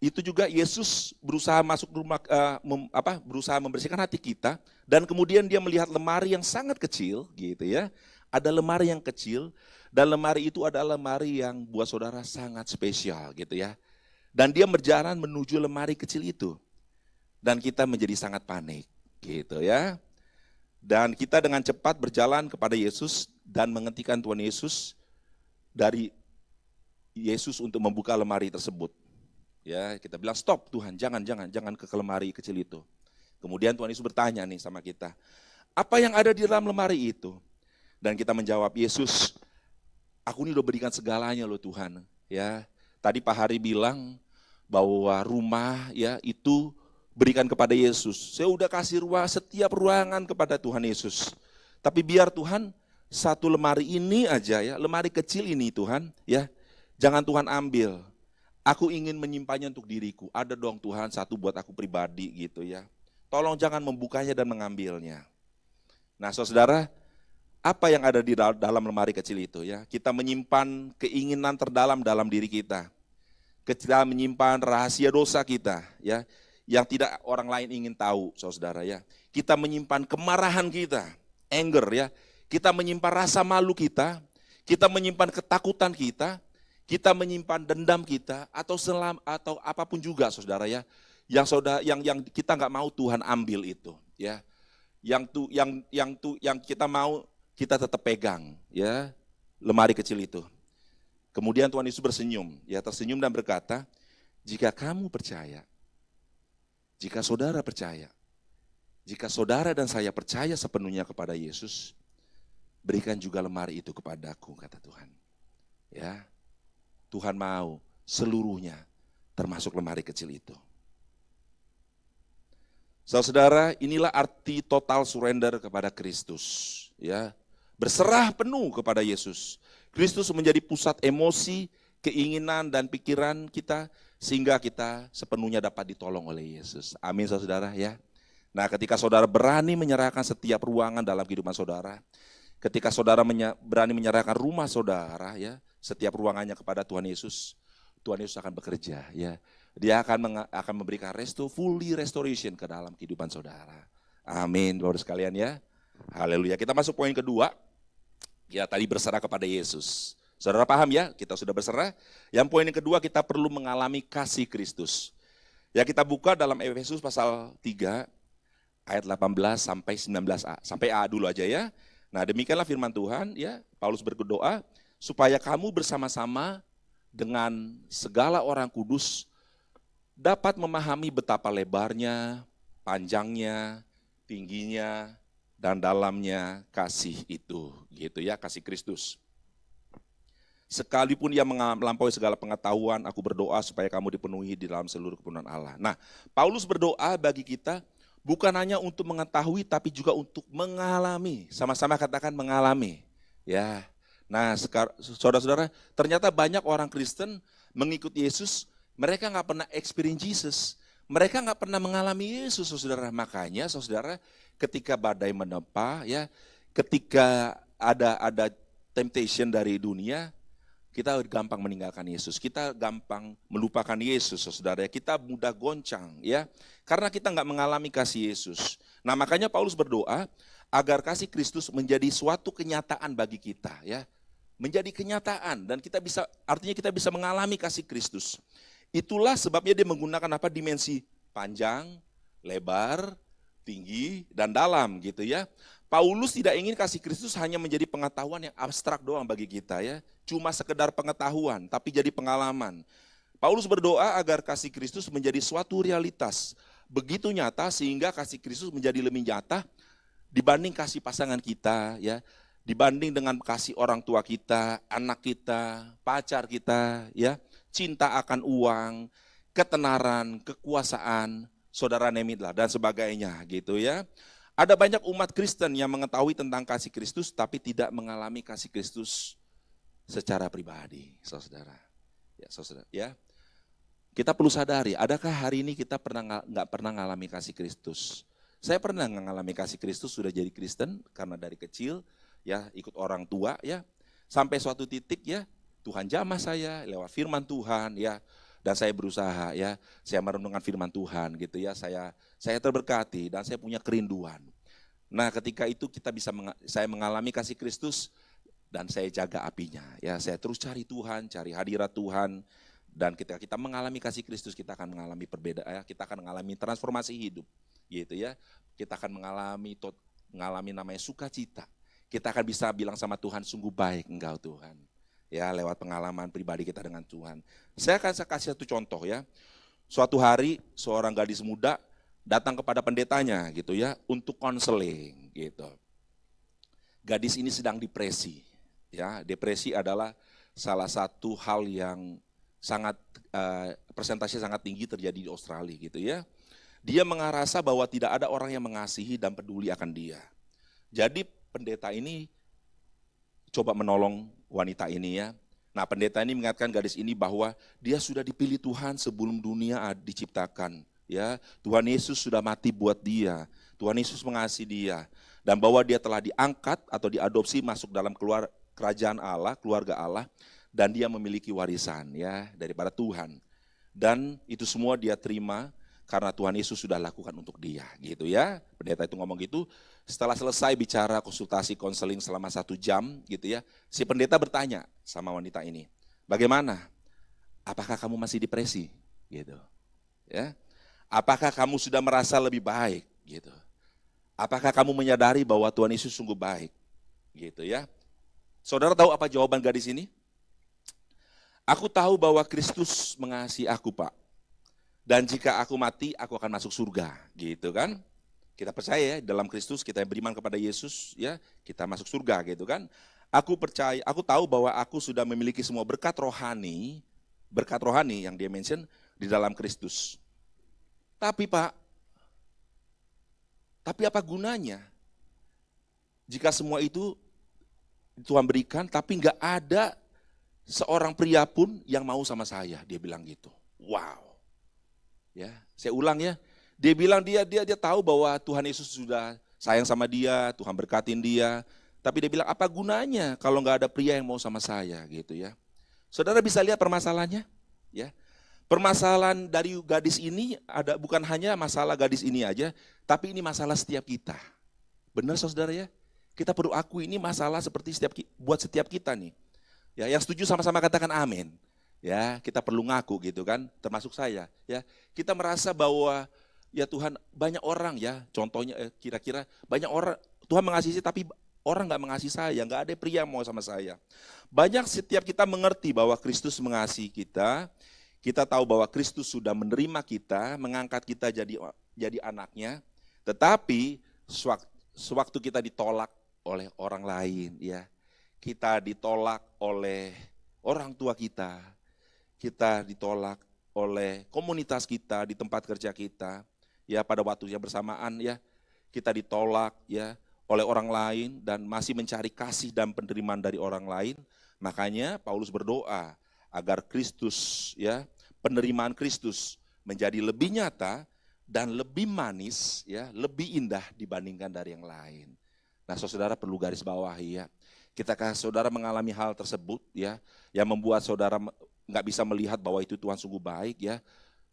itu juga Yesus berusaha masuk rumah, berusaha membersihkan hati kita, dan kemudian dia melihat lemari yang sangat kecil, gitu ya. Ada lemari yang kecil, dan lemari itu adalah lemari yang buat saudara sangat spesial, gitu ya. Dan dia berjalan menuju lemari kecil itu, dan kita menjadi sangat panik, gitu ya. Dan kita dengan cepat berjalan kepada Yesus dan menghentikan Tuhan Yesus dari Yesus untuk membuka lemari tersebut. Ya, kita bilang stop Tuhan, jangan ke lemari kecil itu. Kemudian Tuhan Yesus bertanya nih sama kita, apa yang ada di dalam lemari itu? Dan kita menjawab, Yesus, aku ini udah berikan segalanya loh Tuhan. Ya, tadi Pak Hari bilang bahwa rumah ya itu berikan kepada Yesus. Saya udah kasih setiap ruangan kepada Tuhan Yesus. Tapi biar Tuhan satu lemari ini aja ya, lemari kecil ini Tuhan ya, jangan Tuhan ambil. Aku ingin menyimpannya untuk diriku. Ada dong Tuhan satu buat aku pribadi gitu ya. Tolong jangan membukanya dan mengambilnya. Nah saudara, apa yang ada di dalam lemari kecil itu ya? Kita menyimpan keinginan terdalam dalam diri kita. Kita menyimpan rahasia dosa kita ya, yang tidak orang lain ingin tahu, saudara ya. Kita menyimpan kemarahan kita, anger ya. Kita menyimpan rasa malu kita menyimpan ketakutan kita menyimpan dendam kita atau apapun juga saudara ya, yang kita nggak mau Tuhan ambil itu ya, yang kita mau kita tetap pegang ya, lemari kecil itu. Kemudian Tuhan Yesus bersenyum ya, tersenyum dan berkata, jika kamu percaya, jika saudara percaya, jika saudara dan saya percaya sepenuhnya kepada Yesus, berikan juga lemari itu kepadaku, kata Tuhan ya. Tuhan mau seluruhnya, termasuk lemari kecil itu. Saudara, inilah arti total surrender kepada Kristus. Ya, berserah penuh kepada Yesus. Kristus menjadi pusat emosi, keinginan dan pikiran kita, sehingga kita sepenuhnya dapat ditolong oleh Yesus. Amin, saudara ya. Nah, ketika saudara berani menyerahkan setiap ruangan dalam kehidupan saudara, ketika saudara berani menyerahkan rumah saudara ya, setiap ruangannya kepada Tuhan Yesus akan bekerja ya. Dia akan memberikan fully restoration ke dalam kehidupan saudara. Amin, Bapak sekalian ya. Haleluya. Kita masuk poin kedua. Ya, tadi berserah kepada Yesus. Saudara paham ya, kita sudah berserah. Yang poin yang kedua, kita perlu mengalami kasih Kristus. Ya, kita buka dalam Efesus pasal 3 ayat 18 sampai 19a. Sampai A dulu aja ya. Nah, demikianlah firman Tuhan ya. Paulus berdoa supaya kamu bersama-sama dengan segala orang kudus dapat memahami betapa lebarnya, panjangnya, tingginya, dan dalamnya kasih itu. Gitu ya, kasih Kristus. Sekalipun ia melampaui segala pengetahuan, aku berdoa supaya kamu dipenuhi di dalam seluruh kepenuhan Allah. Nah, Paulus berdoa bagi kita bukan hanya untuk mengetahui, tapi juga untuk mengalami. Sama-sama katakan mengalami. Ya. Nah, saudara-saudara, ternyata banyak orang Kristen mengikuti Yesus, mereka nggak pernah experience Jesus. Mereka nggak pernah mengalami Yesus, saudara. Makanya, saudara, ketika badai menempa, ya, ketika ada temptation dari dunia, kita gampang meninggalkan Yesus, kita gampang melupakan Yesus, saudara. Kita mudah goncang, ya, karena kita nggak mengalami kasih Yesus. Nah, makanya Paulus berdoa agar kasih Kristus menjadi suatu kenyataan bagi kita, ya, menjadi kenyataan, dan kita bisa, artinya kita bisa mengalami kasih Kristus. Itulah sebabnya dia menggunakan apa? Dimensi panjang, lebar, tinggi, dan dalam, gitu ya. Paulus tidak ingin kasih Kristus hanya menjadi pengetahuan yang abstrak doang bagi kita ya. Cuma sekedar pengetahuan, tapi jadi pengalaman. Paulus berdoa agar kasih Kristus menjadi suatu realitas. Begitu nyata sehingga kasih Kristus menjadi lebih nyata dibanding kasih pasangan kita ya. Dibanding dengan kasih orang tua kita, anak kita, pacar kita ya. Cinta akan uang, ketenaran, kekuasaan, saudara nemitlah dan sebagainya gitu ya. Ada banyak umat Kristen yang mengetahui tentang kasih Kristus tapi tidak mengalami kasih Kristus secara pribadi, saudara. Ya, saudara. Ya, kita perlu sadari, adakah hari ini kita nggak pernah mengalami kasih Kristus? Saya pernah mengalami kasih Kristus, sudah jadi Kristen karena dari kecil, ya ikut orang tua, ya sampai suatu titik ya Tuhan jamah saya lewat Firman Tuhan, ya. Dan saya berusaha ya, saya merenungkan firman Tuhan gitu ya, saya terberkati dan saya punya kerinduan. Nah, ketika itu saya mengalami kasih Kristus dan saya jaga apinya. Ya, saya terus cari Tuhan, cari hadirat Tuhan, dan ketika kita mengalami kasih Kristus, kita akan mengalami perbedaan, kita akan mengalami transformasi hidup, gitu ya. Kita akan mengalami namanya sukacita. Kita akan bisa bilang sama Tuhan, sungguh baik Engkau Tuhan. Ya, lewat pengalaman pribadi kita dengan Tuhan. Saya akan kasih satu contoh ya. Suatu hari seorang gadis muda datang kepada pendetanya gitu ya untuk konseling gitu. Gadis ini sedang depresi. Ya, depresi adalah salah satu hal yang sangat persentase sangat tinggi terjadi di Australia gitu ya. Dia merasa bahwa tidak ada orang yang mengasihi dan peduli akan dia. Jadi pendeta ini coba menolong wanita ini ya. Nah, pendeta ini mengatakan gadis ini bahwa dia sudah dipilih Tuhan sebelum dunia diciptakan. Ya, Tuhan Yesus sudah mati buat dia. Tuhan Yesus mengasihi dia dan bahwa dia telah diangkat atau diadopsi masuk dalam kerajaan Allah, keluarga Allah, dan dia memiliki warisan ya daripada Tuhan. Dan itu semua dia terima karena Tuhan Yesus sudah lakukan untuk dia, gitu ya. Pendeta itu ngomong gitu. Setelah selesai bicara konsultasi konseling selama 1 jam, gitu ya. Si pendeta bertanya sama wanita ini, bagaimana? Apakah kamu masih depresi? Gitu. Ya. Apakah kamu sudah merasa lebih baik? Gitu. Apakah kamu menyadari bahwa Tuhan Yesus sungguh baik? Gitu ya. Saudara tahu apa jawaban gadis ini? Aku tahu bahwa Kristus mengasihi aku, Pak. Dan jika aku mati, aku akan masuk surga, gitu kan? Kita percaya ya, dalam Kristus kita beriman kepada Yesus, ya kita masuk surga, gitu kan? Aku percaya, aku tahu bahwa aku sudah memiliki semua berkat rohani yang dia mention di dalam Kristus. Tapi Pak, tapi apa gunanya jika semua itu Tuhan berikan, tapi nggak ada seorang pria pun yang mau sama saya, dia bilang gitu. Wow. Ya, saya ulang ya. Dia bilang dia tahu bahwa Tuhan Yesus sudah sayang sama dia, Tuhan berkatin dia. Tapi dia bilang apa gunanya kalau nggak ada pria yang mau sama saya gitu ya. Saudara bisa lihat permasalahannya, ya. Permasalahan dari gadis ini ada bukan hanya masalah gadis ini aja, tapi ini masalah setiap kita. Benar saudara ya? Kita perlu akui ini masalah seperti buat setiap kita nih. Ya, yang setuju sama-sama katakan amin. Ya, kita perlu ngaku gitu kan, termasuk saya. Ya, kita merasa bahwa ya Tuhan, banyak orang ya, contohnya kira-kira banyak orang Tuhan mengasihi tapi orang nggak mengasihi saya, nggak ada pria mau sama saya. Banyak setiap kita mengerti bahwa Kristus mengasihi kita tahu bahwa Kristus sudah menerima kita, mengangkat kita jadi anaknya, tetapi sewaktu kita ditolak oleh orang lain, ya, kita ditolak oleh orang tua kita ditolak oleh komunitas kita di tempat kerja kita, ya pada waktu yang bersamaan ya kita ditolak ya oleh orang lain dan masih mencari kasih dan penerimaan dari orang lain. Makanya Paulus berdoa agar Kristus ya, penerimaan Kristus menjadi lebih nyata dan lebih manis ya, lebih indah dibandingkan dari yang lain. Nah, saudara perlu garis bawahi ya. Kita saudara mengalami hal tersebut ya, yang membuat saudara nggak bisa melihat bahwa itu Tuhan sungguh baik ya,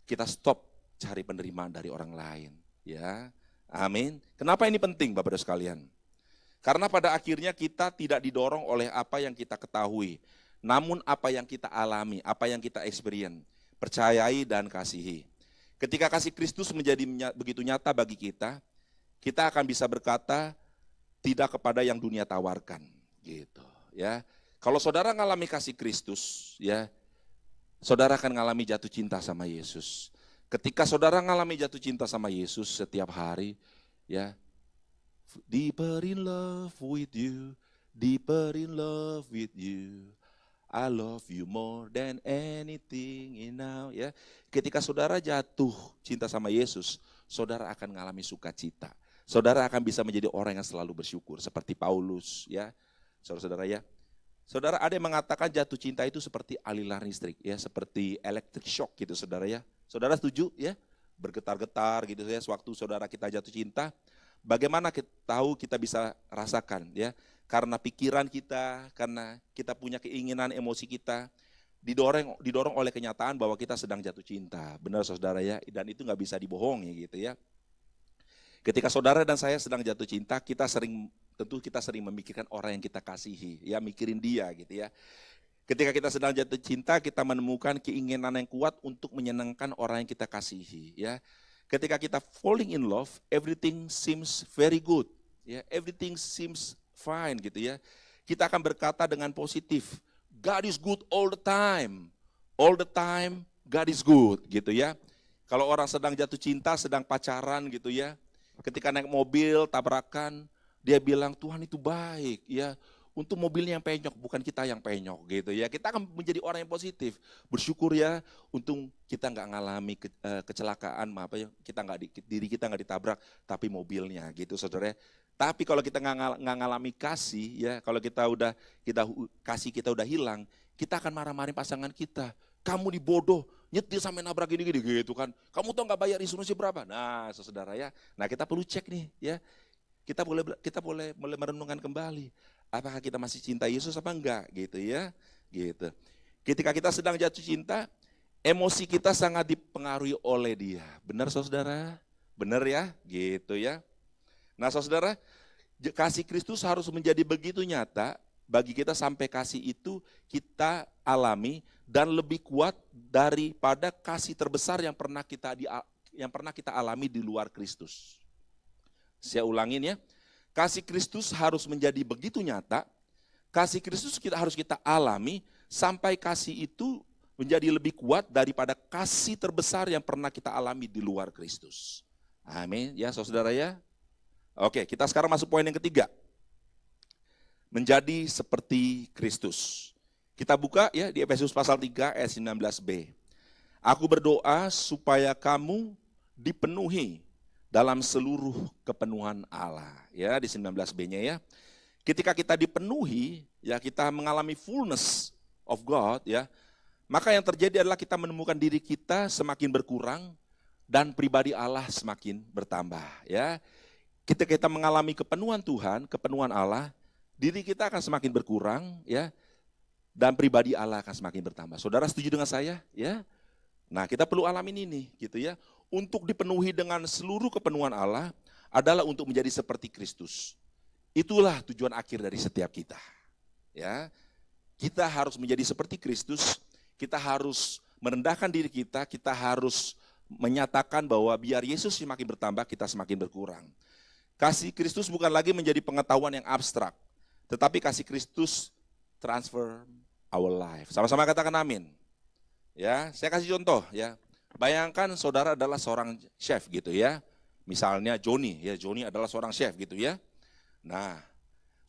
kita stop cari penerimaan dari orang lain ya. Amin. Kenapa ini penting Bapak-Ibu sekalian? Karena pada akhirnya kita tidak didorong oleh apa yang kita ketahui, namun apa yang kita alami, apa yang kita experience, percayai dan kasihi. Ketika kasih Kristus menjadi begitu nyata bagi kita akan bisa berkata tidak kepada yang dunia tawarkan gitu ya. Kalau saudara ngalami kasih Kristus ya, saudara akan ngalami jatuh cinta sama Yesus. Ketika saudara ngalami jatuh cinta sama Yesus setiap hari, ya, deeper in love with you, deeper in love with you, I love you more than anything in now. Ya, ketika saudara jatuh cinta sama Yesus, saudara akan mengalami sukacita. Saudara akan bisa menjadi orang yang selalu bersyukur, seperti Paulus, ya, saudara-saudara ya. Saudara, ada yang mengatakan jatuh cinta itu seperti aliran listrik, ya, seperti electric shock gitu, saudara ya. Saudara setuju ya? Bergetar-getar gitu ya, sewaktu saudara kita jatuh cinta. Bagaimana kita tahu kita bisa rasakan ya? Karena pikiran kita, karena kita punya keinginan, emosi kita didorong oleh kenyataan bahwa kita sedang jatuh cinta. Benar saudara ya? Dan itu nggak bisa dibohongi gitu ya. Ketika saudara dan saya sedang jatuh cinta, tentu kita sering memikirkan orang yang kita kasihi, ya mikirin dia gitu ya. Ketika kita sedang jatuh cinta, kita menemukan keinginan yang kuat untuk menyenangkan orang yang kita kasihi, ya. Ketika kita falling in love, everything seems very good, ya. Everything seems fine gitu ya. Kita akan berkata dengan positif, God is good all the time. All the time God is good gitu ya. Kalau orang sedang jatuh cinta, sedang pacaran gitu ya. Ketika naik mobil, tabrakan, dia bilang Tuhan itu baik ya. Untuk mobilnya yang penyok, bukan kita yang penyok gitu ya. Kita akan menjadi orang yang positif. Bersyukur ya, untung kita nggak ngalami kecelakaan, diri kita nggak ditabrak, tapi mobilnya gitu saudara. Tapi kalau kita nggak ngalami kasih ya, kalau kasih kita udah hilang, kita akan marah-marahin pasangan kita. Kamu dibodoh, nyetir sampai nabrak gini-gini gitu kan. Kamu tau nggak bayar insuransi berapa? Nah saudara ya, nah kita perlu cek nih ya. Kita boleh merenungkan kembali. Apakah kita masih cinta Yesus apa enggak gitu ya. Gitu. Ketika kita sedang jatuh cinta, emosi kita sangat dipengaruhi oleh dia. Benar saudara? Benar ya? Gitu ya. Nah saudara, kasih Kristus harus menjadi begitu nyata bagi kita sampai kasih itu kita alami dan lebih kuat daripada kasih terbesar yang pernah kita alami di luar Kristus. Saya ulangin ya. Kasih Kristus harus menjadi begitu nyata, kasih Kristus harus kita alami sampai kasih itu menjadi lebih kuat daripada kasih terbesar yang pernah kita alami di luar Kristus. Amin ya saudara ya. Oke, kita sekarang masuk poin yang ketiga. Menjadi seperti Kristus. Kita buka ya di Efesus pasal 3 ayat 19b. Aku berdoa supaya kamu dipenuhi dalam seluruh kepenuhan Allah. Ya, di 19b-nya ya. Ketika kita dipenuhi, ya kita mengalami fullness of God ya. Maka yang terjadi adalah kita menemukan diri kita semakin berkurang dan pribadi Allah semakin bertambah ya. Ketika kita mengalami kepenuhan Tuhan, kepenuhan Allah, diri kita akan semakin berkurang ya. Dan pribadi Allah akan semakin bertambah. Saudara setuju dengan saya ya? Nah, kita perlu alamin ini gitu ya. Untuk dipenuhi dengan seluruh kepenuhan Allah adalah untuk menjadi seperti Kristus. Itulah tujuan akhir dari setiap kita. Ya. kita harus menjadi seperti Kristus, kita harus merendahkan diri kita, kita harus menyatakan bahwa biar Yesus semakin bertambah, kita semakin berkurang. Kasih Kristus bukan lagi menjadi pengetahuan yang abstrak, tetapi kasih Kristus transfer our life. Sama-sama katakan amin. Ya, saya kasih contoh ya. Bayangkan saudara adalah seorang chef gitu ya. Misalnya Joni, ya Joni adalah seorang chef gitu ya. Nah,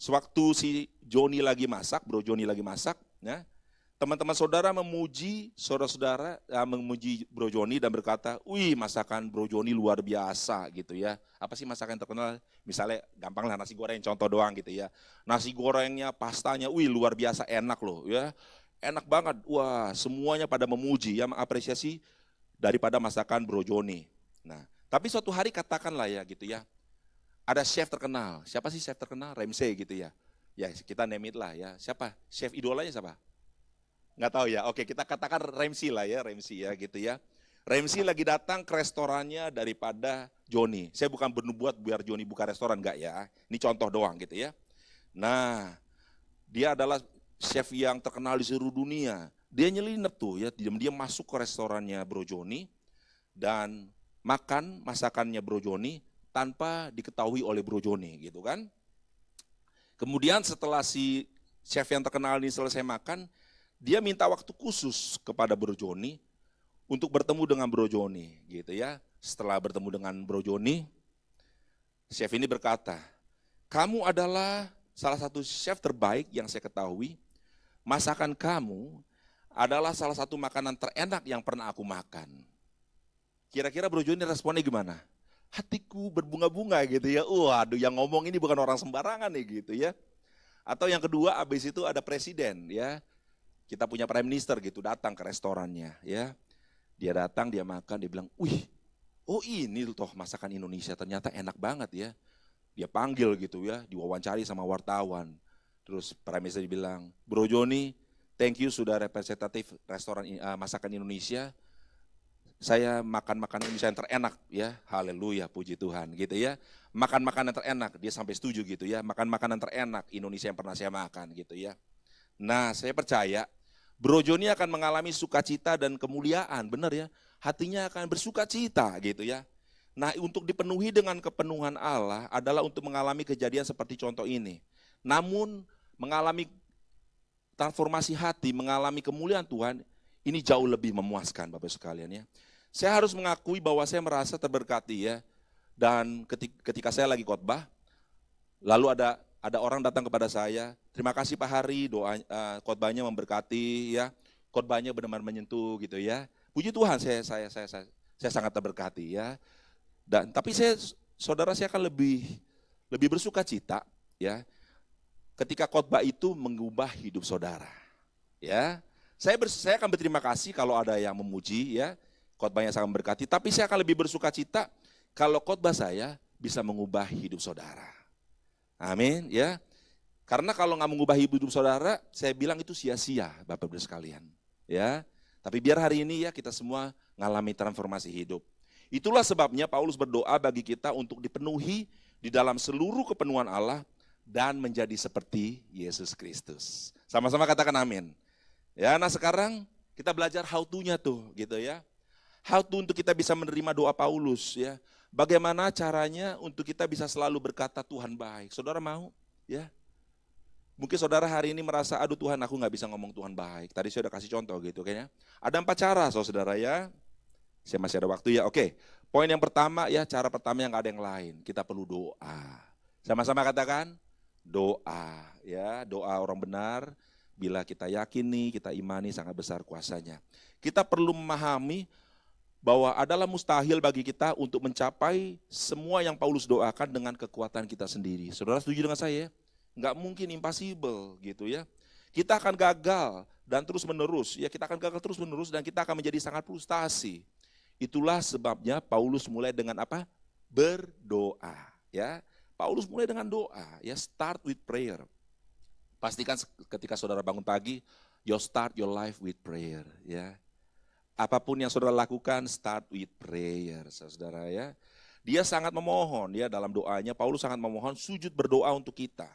sewaktu si Joni lagi masak, Bro Joni lagi masak, ya, teman-teman saudara memuji saudara-saudara, memuji Bro Joni dan berkata, wih masakan Bro Joni luar biasa gitu ya. Apa sih masakan yang terkenal? Misalnya gampang lah nasi goreng, contoh doang gitu ya. Nasi gorengnya, pastanya, wih luar biasa enak loh ya. Enak banget, wah semuanya pada memuji ya, mengapresiasi daripada masakan Bro Joni. Nah, tapi suatu hari katakanlah ya gitu ya, ada chef terkenal. Siapa sih chef terkenal? Ramsay gitu ya. Ya kita name it lah ya. Siapa? Chef idolanya siapa? Nggak tahu ya. Oke, kita katakan Ramsay lah ya, Ramsay ya gitu ya. Ramsay lagi datang ke restorannya daripada Joni. Saya bukan bernubuat biar Joni buka restoran, enggak ya. Ini contoh doang gitu ya. Nah, dia adalah chef yang terkenal di seluruh dunia. Dia nyelinap tuh ya, diam-diam masuk ke restorannya Bro Joni dan makan masakannya Bro Joni tanpa diketahui oleh Bro Joni gitu kan. Kemudian setelah si chef yang terkenal ini selesai makan, dia minta waktu khusus kepada Bro Joni untuk bertemu dengan Bro Joni gitu ya. Setelah bertemu dengan Bro Joni, chef ini berkata, kamu adalah salah satu chef terbaik yang saya ketahui. Masakan kamu adalah salah satu makanan terenak yang pernah aku makan. Kira-kira Bro Joni responnya gimana? Hatiku berbunga-bunga gitu ya. Waduh, yang ngomong ini bukan orang sembarangan nih gitu ya. Atau yang kedua, abis itu ada presiden ya. Kita punya prime minister gitu datang ke restorannya ya. Dia datang, dia makan, dia bilang, wih, oh ini toh masakan Indonesia ternyata enak banget ya. Dia panggil gitu ya, diwawancari sama wartawan. Terus prime minister bilang, Bro Joni, thank you sudah representatif restoran masakan Indonesia. Saya makan makanan Indonesia yang terenak ya, haleluya, puji Tuhan gitu ya. Makan makanan terenak, dia sampai setuju gitu ya, makan makanan terenak Indonesia yang pernah saya makan gitu ya. Nah saya percaya Bro Joni akan mengalami sukacita dan kemuliaan, benar ya, hatinya akan bersukacita gitu ya. Nah untuk dipenuhi dengan kepenuhan Allah adalah untuk mengalami kejadian seperti contoh ini. Namun mengalami transformasi hati, mengalami kemuliaan Tuhan, ini jauh lebih memuaskan Bapak sekalian ya. Saya harus mengakui bahwa saya merasa terberkati ya. Dan ketika saya lagi khotbah, lalu ada orang datang kepada saya, terima kasih Pak Hari, khotbahnya memberkati ya, khotbahnya benar-benar menyentuh gitu ya. Puji Tuhan, saya sangat terberkati ya. Dan tapi saudara saya akan lebih bersuka cita ya, ketika khotbah itu mengubah hidup saudara. Ya, saya akan berterima kasih kalau ada yang memuji ya, khotbahnya sangat memberkati. Tapi saya akan lebih bersuka cita kalau khotbah saya bisa mengubah hidup saudara. Amin ya. Karena kalau nggak mengubah hidup saudara, saya bilang itu sia-sia Bapak Ibu sekalian. Ya, tapi biar hari ini ya kita semua ngalami transformasi hidup. Itulah sebabnya Paulus berdoa bagi kita untuk dipenuhi di dalam seluruh kepenuhan Allah dan menjadi seperti Yesus Kristus. Sama-sama katakan amin. Ya, nah sekarang kita belajar how to-nya tuh gitu ya. How to untuk kita bisa menerima doa Paulus ya. Bagaimana caranya untuk kita bisa selalu berkata Tuhan baik. Saudara mau ya? Mungkin saudara hari ini merasa, aduh Tuhan aku gak bisa ngomong Tuhan baik. Tadi saya udah kasih contoh gitu kayaknya. Ada 4 cara saudara ya. Saya masih ada waktu ya, oke. Poin yang pertama ya, cara pertama yang gak ada yang lain. Kita perlu doa. Sama-sama katakan, doa ya. Doa orang benar, bila kita yakini, kita imani sangat besar kuasanya. Kita perlu memahami bahwa adalah mustahil bagi kita untuk mencapai semua yang Paulus doakan dengan kekuatan kita sendiri. Saudara setuju dengan saya? Nggak mungkin, impossible gitu ya. Kita akan gagal dan terus menerus, ya kita akan gagal terus menerus dan kita akan menjadi sangat frustasi. Itulah sebabnya Paulus mulai dengan apa? Berdoa. Ya, Paulus mulai dengan doa. Ya, start with prayer. Pastikan ketika saudara bangun pagi, you start your life with prayer. Ya, apapun yang saudara lakukan, start with prayer, saudara ya. Dia sangat memohon ya dalam doanya. Paulus sangat memohon sujud berdoa untuk kita.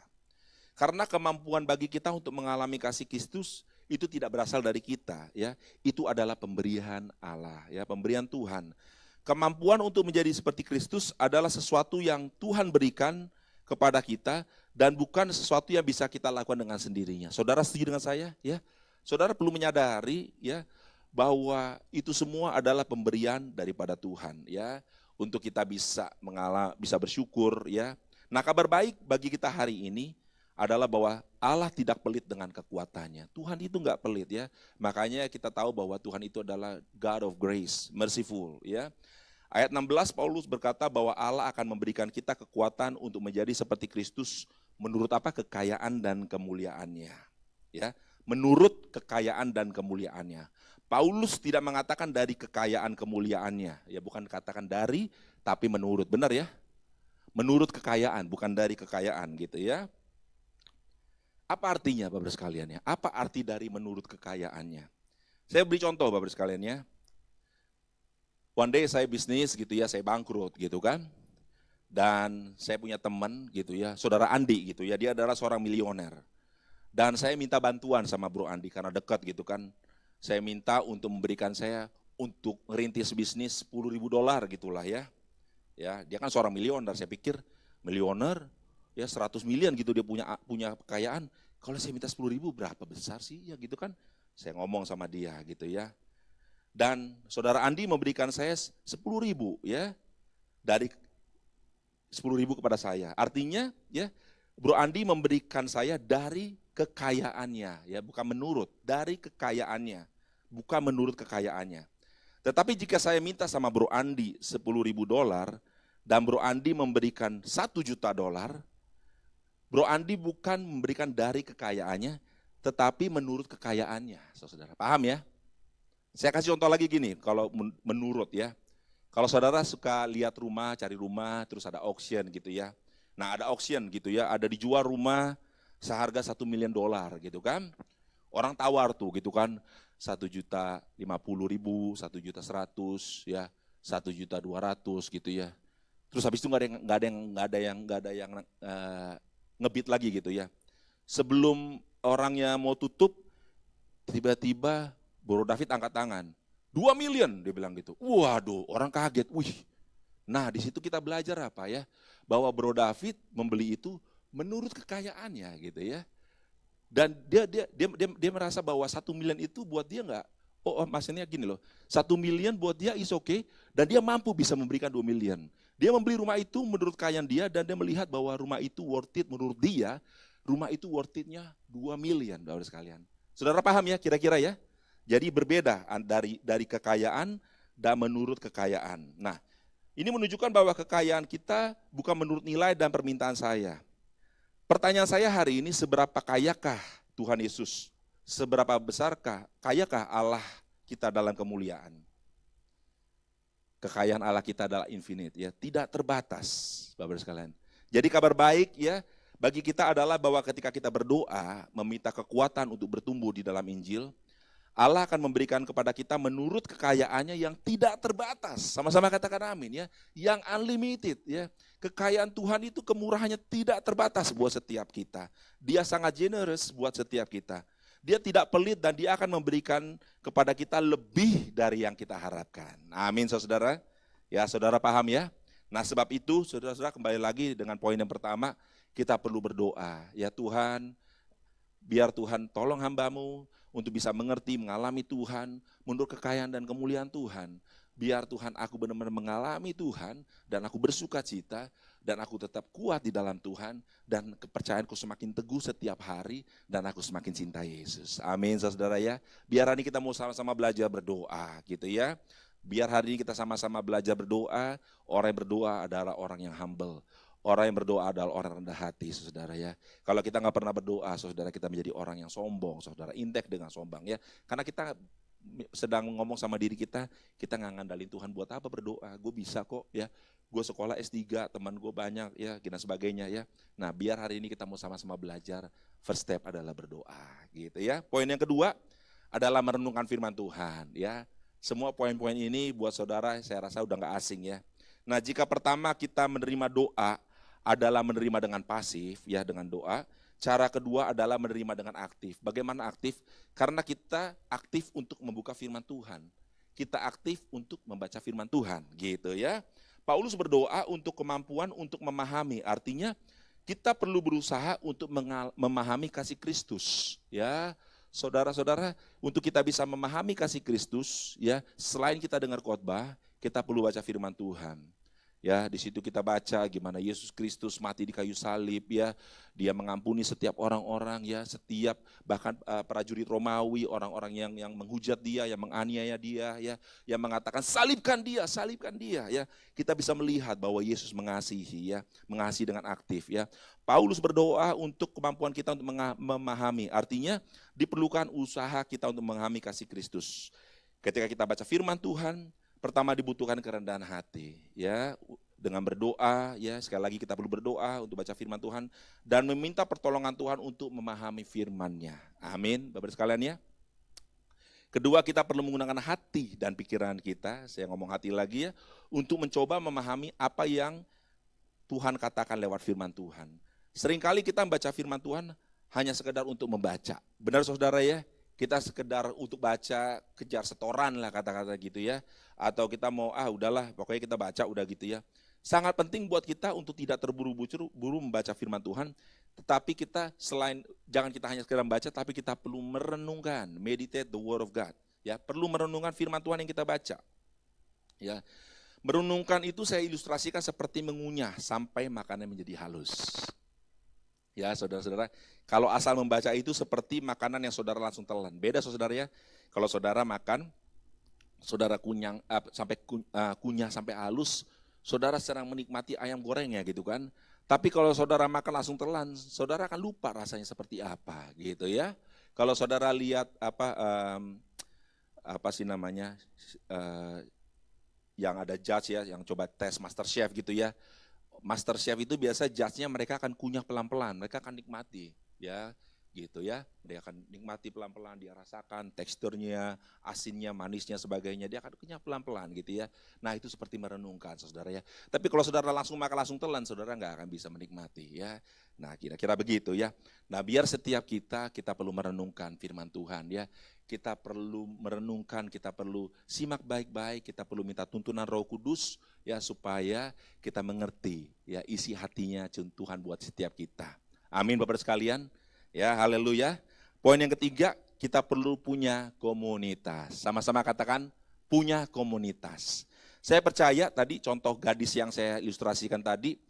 Karena kemampuan bagi kita untuk mengalami kasih Kristus itu tidak berasal dari kita, ya. Itu adalah pemberian Allah, ya, pemberian Tuhan. Kemampuan untuk menjadi seperti Kristus adalah sesuatu yang Tuhan berikan kepada kita dan bukan sesuatu yang bisa kita lakukan dengan sendirinya. Saudara setuju dengan saya, ya? Saudara perlu menyadari, ya, bahwa itu semua adalah pemberian daripada Tuhan, ya, untuk kita bisa bersyukur, ya. Nah, kabar baik bagi kita hari ini adalah bahwa Allah tidak pelit dengan kekuatannya. Tuhan itu enggak pelit, ya. Makanya kita tahu bahwa Tuhan itu adalah God of grace, merciful, ya. Ayat 16 Paulus berkata bahwa Allah akan memberikan kita kekuatan untuk menjadi seperti Kristus menurut apa? Kekayaan dan kemuliaannya, ya. Menurut kekayaan dan kemuliaannya. Paulus tidak mengatakan dari kekayaan kemuliaannya, ya, bukan katakan dari tapi menurut, benar ya? Menurut kekayaan, bukan dari kekayaan, gitu ya. Apa artinya Bapak sekalian, ya? Apa arti dari menurut kekayaannya? Saya beri contoh Bapak sekalian, ya. One day saya bisnis gitu ya, saya bangkrut gitu kan. Dan saya punya teman gitu ya, saudara Andi gitu ya, dia adalah seorang milioner. Dan saya minta bantuan sama Bro Andi karena dekat gitu kan. Saya minta untuk memberikan saya untuk merintis bisnis $10.000 gitulah ya. Ya, dia kan seorang milioner, saya pikir milioner ya 100 miliar gitu dia punya kekayaan. Kalau saya minta 10.000 berapa besar sih ya gitu kan. Saya ngomong sama dia gitu ya. Dan saudara Andi memberikan saya 10.000 ya. Dari 10.000 kepada saya. Artinya ya Bro Andi memberikan saya dari kekayaannya ya, bukan menurut, dari kekayaannya. Bukan menurut kekayaannya. Tetapi jika saya minta sama Bro Andi $10.000 dan Bro Andi memberikan $1 juta, Bro Andi bukan memberikan dari kekayaannya, tetapi menurut kekayaannya. Saudara, paham ya? Saya kasih contoh lagi gini, kalau menurut ya. Kalau saudara suka lihat rumah, cari rumah, terus ada auction gitu ya. Nah ada auction gitu ya, ada dijual rumah seharga $1 million gitu kan. Orang tawar tuh gitu kan, 1.050.000, 1.100.000 ya, 1.200.000 gitu ya. Terus habis itu nggak ada yang ngebit lagi gitu ya. Sebelum orangnya mau tutup, tiba-tiba Bro David angkat tangan, 2 million dia bilang gitu. Waduh, orang kaget. Wih. Nah di situ kita belajar apa ya? Bahwa Bro David membeli itu menurut kekayaannya gitu ya. Dan dia merasa bahwa 1 million itu buat dia enggak, maksudnya gini loh, 1 million buat dia is okay, dan dia mampu bisa memberikan 2 million. Dia membeli rumah itu menurut kekayaan dia, dan dia melihat bahwa rumah itu worth it menurut dia, rumah itu worth it-nya 2 million, Bapak sekalian. Saudara paham ya kira-kira ya? Jadi berbeda dari kekayaan dan menurut kekayaan. Nah, ini menunjukkan bahwa kekayaan kita bukan menurut nilai dan permintaan saya. Pertanyaan saya hari ini, seberapa kayakah Tuhan Yesus? Seberapa besarkah, kayakah Allah kita dalam kemuliaan? Kekayaan Allah kita adalah infinite ya, tidak terbatas, Bapak sekalian. Jadi kabar baik ya bagi kita adalah bahwa ketika kita berdoa meminta kekuatan untuk bertumbuh di dalam Injil, Allah akan memberikan kepada kita menurut kekayaannya yang tidak terbatas. Sama-sama katakan amin ya. Yang unlimited ya. Kekayaan Tuhan itu kemurahannya tidak terbatas buat setiap kita. Dia sangat generous buat setiap kita. Dia tidak pelit dan dia akan memberikan kepada kita lebih dari yang kita harapkan. Amin saudara. Ya saudara paham ya. Nah sebab itu saudara-saudara kembali lagi dengan poin yang pertama. Kita perlu berdoa. Ya Tuhan, biar Tuhan tolong hambamu untuk bisa mengerti, mengalami Tuhan, menurut kekayaan dan kemuliaan Tuhan. Biar Tuhan aku benar-benar mengalami Tuhan, dan aku bersuka cita, dan aku tetap kuat di dalam Tuhan, dan kepercayaanku semakin teguh setiap hari, dan aku semakin cinta Yesus. Amin saudara ya. Biar hari ini kita mau sama-sama belajar berdoa gitu ya. Biar hari ini kita sama-sama belajar berdoa, orang yang berdoa adalah orang yang humble. Orang yang berdoa adalah orang rendah hati, saudara ya. Kalau kita nggak pernah berdoa, saudara, kita menjadi orang yang sombong, saudara. Indeks dengan sombong ya. Karena kita sedang ngomong sama diri kita nggak ngandalin Tuhan buat apa berdoa. Gue bisa kok ya. Gue sekolah S3, teman gue banyak ya, dan sebagainya ya. Nah biar hari ini kita mau sama-sama belajar, first step adalah berdoa gitu ya. Poin yang kedua adalah merenungkan firman Tuhan ya. Semua poin-poin ini buat saudara saya rasa udah nggak asing ya. Nah jika pertama kita menerima doa, adalah menerima dengan pasif ya, dengan doa. Cara kedua adalah menerima dengan aktif. Bagaimana aktif? Karena kita aktif untuk membuka firman Tuhan. Kita aktif untuk membaca firman Tuhan, gitu ya. Paulus berdoa untuk kemampuan untuk memahami, artinya kita perlu berusaha untuk memahami kasih Kristus, ya. Saudara-saudara, untuk kita bisa memahami kasih Kristus, ya, selain kita dengar khotbah, kita perlu baca firman Tuhan. Ya, di situ kita baca gimana Yesus Kristus mati di kayu salib, ya. Dia mengampuni setiap orang-orang, ya, setiap bahkan prajurit Romawi, orang-orang yang menghujat dia, yang menganiaya dia, ya, yang mengatakan salibkan dia, ya. Kita bisa melihat bahwa Yesus mengasihi, ya, mengasihi dengan aktif, ya. Paulus berdoa untuk kemampuan kita untuk memahami, artinya diperlukan usaha kita untuk memahami kasih Kristus. Ketika kita baca firman Tuhan, pertama dibutuhkan kerendahan hati, ya, dengan berdoa, ya, sekali lagi kita perlu berdoa untuk baca firman Tuhan dan meminta pertolongan Tuhan untuk memahami firman-Nya. Amin, Bapak sekalian, ya. Kedua, kita perlu menggunakan hati dan pikiran kita, saya ngomong hati lagi, ya, untuk mencoba memahami apa yang Tuhan katakan lewat firman Tuhan. Seringkali kita membaca firman Tuhan hanya sekedar untuk membaca. Benar saudara, ya? Kita sekedar untuk baca, kejar setoran lah kata-kata gitu, ya. Atau kita mau, udahlah pokoknya kita baca udah gitu, ya. Sangat penting buat kita untuk tidak terburu-buru membaca firman Tuhan. Tetapi kita jangan kita hanya sekedar membaca, tapi kita perlu merenungkan, meditate the word of God. Ya, perlu merenungkan firman Tuhan yang kita baca. Ya, merenungkan itu saya ilustrasikan seperti mengunyah sampai makanan menjadi halus. Ya, saudara-saudara, kalau asal membaca itu seperti makanan yang saudara langsung telan. Beda saudara, ya. Kalau saudara makan, saudara kunyah sampai halus, saudara sedang menikmati ayam gorengnya gitu kan. Tapi kalau saudara makan langsung telan, saudara akan lupa rasanya seperti apa gitu, ya. Kalau saudara lihat yang ada judge, ya, yang coba tes Master Chef gitu, ya. Master Chef itu biasa judge-nya mereka akan kunyah pelan-pelan, mereka akan nikmati, ya, gitu, ya. Mereka akan nikmati pelan-pelan, dia rasakan teksturnya, asinnya, manisnya, sebagainya, dia akan kunyah pelan-pelan gitu, ya. Nah, itu seperti merenungkan saudara, ya. Tapi kalau saudara langsung makan langsung telan, saudara nggak akan bisa menikmati, ya. Nah, kira-kira begitu, ya. Nah, biar setiap kita perlu merenungkan firman Tuhan, ya. Kita perlu merenungkan, kita perlu simak baik-baik, kita perlu minta tuntunan Roh Kudus, ya, supaya kita mengerti, ya, isi hatinya Tuhan buat setiap kita. Amin Bapak sekalian, ya, haleluya. Poin yang ketiga, kita perlu punya komunitas. Sama-sama katakan punya komunitas. Saya percaya tadi contoh gadis yang saya ilustrasikan tadi,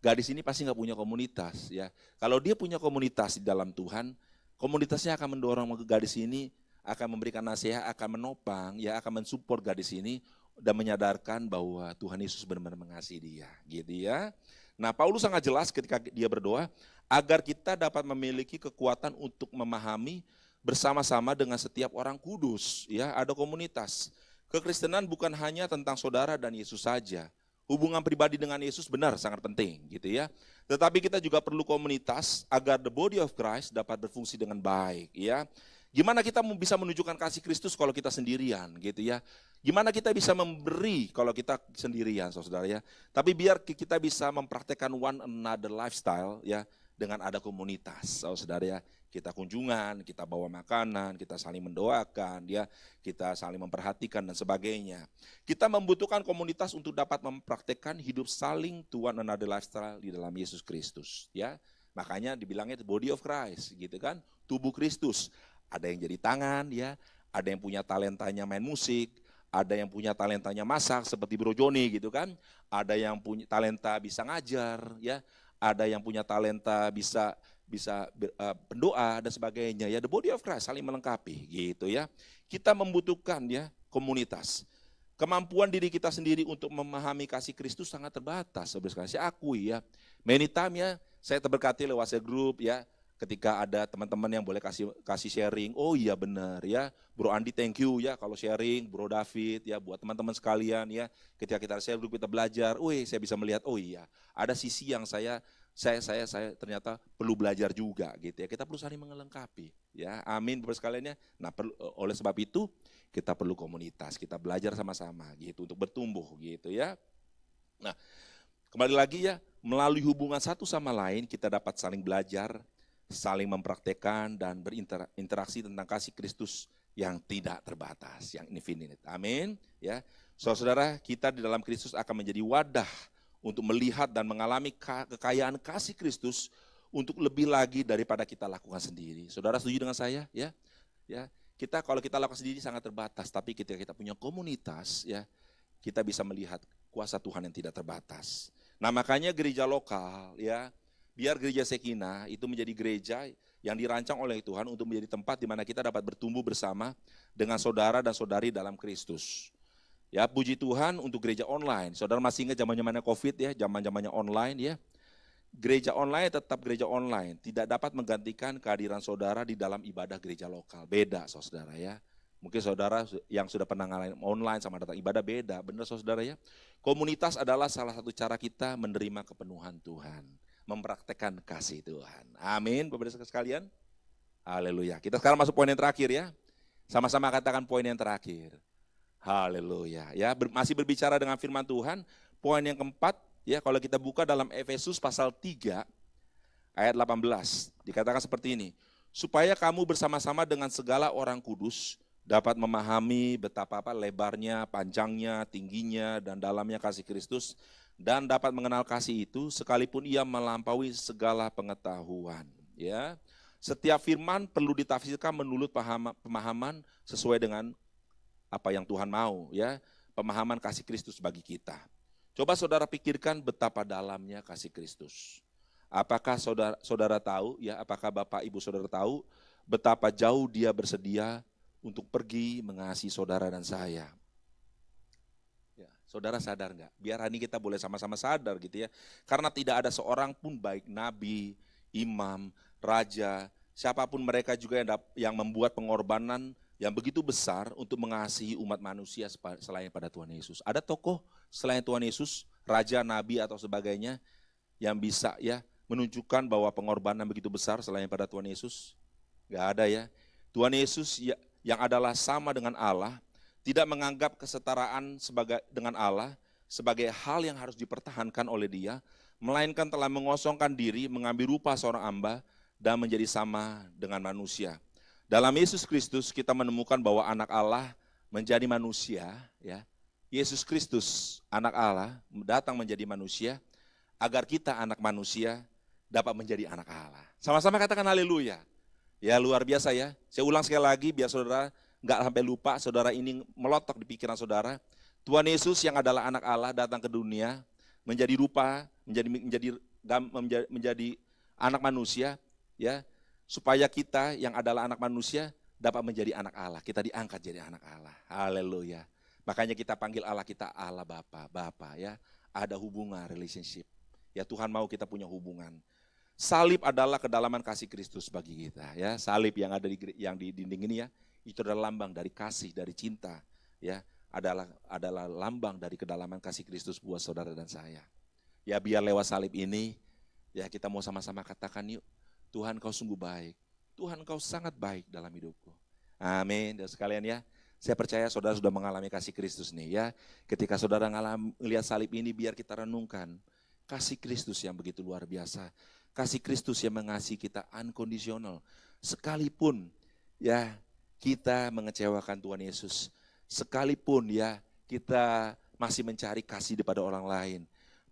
gadis ini pasti nggak punya komunitas, ya. Kalau dia punya komunitas di dalam Tuhan, komunitasnya akan mendorong gadis ini, akan memberikan nasihat, akan menopang, ya, akan mensupport gadis ini dan menyadarkan bahwa Tuhan Yesus benar-benar mengasihi dia, gitu, ya. Nah, Paulus sangat jelas ketika dia berdoa agar kita dapat memiliki kekuatan untuk memahami bersama-sama dengan setiap orang kudus, ya, ada komunitas. Kekristenan bukan hanya tentang saudara dan Yesus saja. Hubungan pribadi dengan Yesus benar sangat penting, gitu, ya. Tetapi kita juga perlu komunitas agar the body of Christ dapat berfungsi dengan baik, ya. Gimana kita bisa menunjukkan kasih Kristus kalau kita sendirian, gitu, ya. Gimana kita bisa memberi kalau kita sendirian, saudara, ya. Tapi biar kita bisa mempraktekkan one another lifestyle, ya, dengan ada komunitas, saudara, ya. Kita kunjungan, kita bawa makanan, kita saling mendoakan, ya, kita saling memperhatikan dan sebagainya. Kita membutuhkan komunitas untuk dapat mempraktekkan hidup saling to one another lifestyle di dalam Yesus Kristus, ya. Makanya dibilangnya the body of Christ, gitu kan, tubuh Kristus. Ada yang jadi tangan, ya, ada yang punya talentanya main musik, ada yang punya talentanya masak seperti Bro Joni gitu kan, ada yang punya talenta bisa ngajar, ya, ada yang punya talenta bisa pendoa dan sebagainya, ya. The body of Christ saling melengkapi, gitu, ya. Kita membutuhkan, ya, komunitas. Kemampuan diri kita sendiri untuk memahami kasih Kristus sangat terbatas, saudara. Saya akui, ya, many time, ya, saya terberkati lewat WhatsApp group, ya. Ketika ada teman-teman yang boleh kasih sharing, oh iya benar, ya, Bro Andi thank you, ya, kalau sharing, Bro David, ya, buat teman-teman sekalian, ya, ketika kita share group kita belajar, saya bisa melihat, oh iya, ada sisi yang saya ternyata perlu belajar juga, gitu, ya. Kita perlu saling melengkapi, ya, amin Bapak sekalian, ya. Nah, oleh sebab itu kita perlu komunitas, kita belajar sama-sama, gitu, untuk bertumbuh, gitu, ya. Nah, kembali lagi, ya, melalui hubungan satu sama lain kita dapat saling belajar, saling mempraktekkan dan berinteraksi tentang kasih Kristus yang tidak terbatas, yang infinite. Amin. Ya, saudara-saudara, kita di dalam Kristus akan menjadi wadah untuk melihat dan mengalami kekayaan kasih Kristus untuk lebih lagi daripada kita lakukan sendiri. Saudara setuju dengan saya? Ya, ya. Kalau kita lakukan sendiri sangat terbatas, tapi ketika kita punya komunitas, ya, kita bisa melihat kuasa Tuhan yang tidak terbatas. Nah, makanya gereja lokal, ya, biar gereja Shekinah itu menjadi gereja yang dirancang oleh Tuhan untuk menjadi tempat di mana kita dapat bertumbuh bersama dengan saudara dan saudari dalam Kristus. Ya, puji Tuhan untuk gereja online. Saudara masih ingat zaman-zamannya Covid ya, zaman-zamannya online ya. Gereja online tetap gereja online, tidak dapat menggantikan kehadiran saudara di dalam ibadah gereja lokal. Beda saudara ya. Mungkin saudara yang sudah pernah ngalamin online sama datang ibadah beda, benar saudara ya. Komunitas adalah salah satu cara kita menerima kepenuhan Tuhan, mempraktekkan kasih Tuhan. Amin, Bapak-Ibu sekalian. Haleluya. Kita sekarang masuk poin yang terakhir ya. Sama-sama katakan poin yang terakhir. Haleluya. Ya, masih berbicara dengan firman Tuhan. Poin yang keempat, ya, kalau kita buka dalam Efesus pasal 3 ayat 18, dikatakan seperti ini. Supaya kamu bersama-sama dengan segala orang kudus dapat memahami betapa lebarnya, panjangnya, tingginya, dan dalamnya kasih Kristus, dan dapat mengenal kasih itu sekalipun ia melampaui segala pengetahuan. Ya, setiap firman perlu ditafsirkan menurut pemahaman sesuai dengan apa yang Tuhan mau, ya, pemahaman kasih Kristus bagi kita. Coba saudara pikirkan betapa dalamnya kasih Kristus. Apakah saudara tahu, ya, apakah Bapak Ibu saudara tahu betapa jauh Dia bersedia untuk pergi mengasihi saudara dan saya? Ya, saudara sadar nggak? Biar hari ini kita boleh sama-sama sadar gitu ya. Karena tidak ada seorang pun baik nabi, imam, raja, siapapun mereka juga yang membuat pengorbanan yang begitu besar untuk mengasihi umat manusia selain pada Tuhan Yesus. Ada tokoh selain Tuhan Yesus, raja, nabi atau sebagainya yang bisa ya menunjukkan bahwa pengorbanan begitu besar selain pada Tuhan Yesus? Gak ada ya. Tuhan Yesus yang adalah sama dengan Allah, tidak menganggap kesetaraan dengan Allah sebagai hal yang harus dipertahankan oleh Dia, melainkan telah mengosongkan diri, mengambil rupa seorang hamba dan menjadi sama dengan manusia. Dalam Yesus Kristus kita menemukan bahwa anak Allah menjadi manusia, ya. Yesus Kristus, anak Allah, datang menjadi manusia agar kita anak manusia dapat menjadi anak Allah. Sama-sama katakan haleluya. Ya, luar biasa ya. Saya ulang sekali lagi biar saudara nggak sampai lupa, saudara ini melotok di pikiran saudara. Tuhan Yesus yang adalah anak Allah datang ke dunia menjadi rupa, menjadi anak manusia, ya. Supaya kita yang adalah anak manusia dapat menjadi anak Allah. Kita diangkat jadi anak Allah. Haleluya. Makanya kita panggil Allah kita Allah Bapa ya. Ada hubungan, relationship. Ya, Tuhan mau kita punya hubungan. Salib adalah kedalaman kasih Kristus bagi kita ya. Salib yang ada di dinding ini ya, itu adalah lambang dari kasih, dari cinta ya. Adalah lambang dari kedalaman kasih Kristus buat saudara dan saya. Ya, biar lewat salib ini ya kita mau sama-sama katakan yuk, Tuhan Kau sungguh baik, Tuhan Kau sangat baik dalam hidupku. Amin. Dan sekalian ya, saya percaya saudara sudah mengalami kasih Kristus nih ya. Ketika saudara melihat salib ini, biar kita renungkan kasih Kristus yang begitu luar biasa. Kasih Kristus yang mengasihi kita unconditional. Sekalipun ya kita mengecewakan Tuhan Yesus, sekalipun ya kita masih mencari kasih daripada orang lain,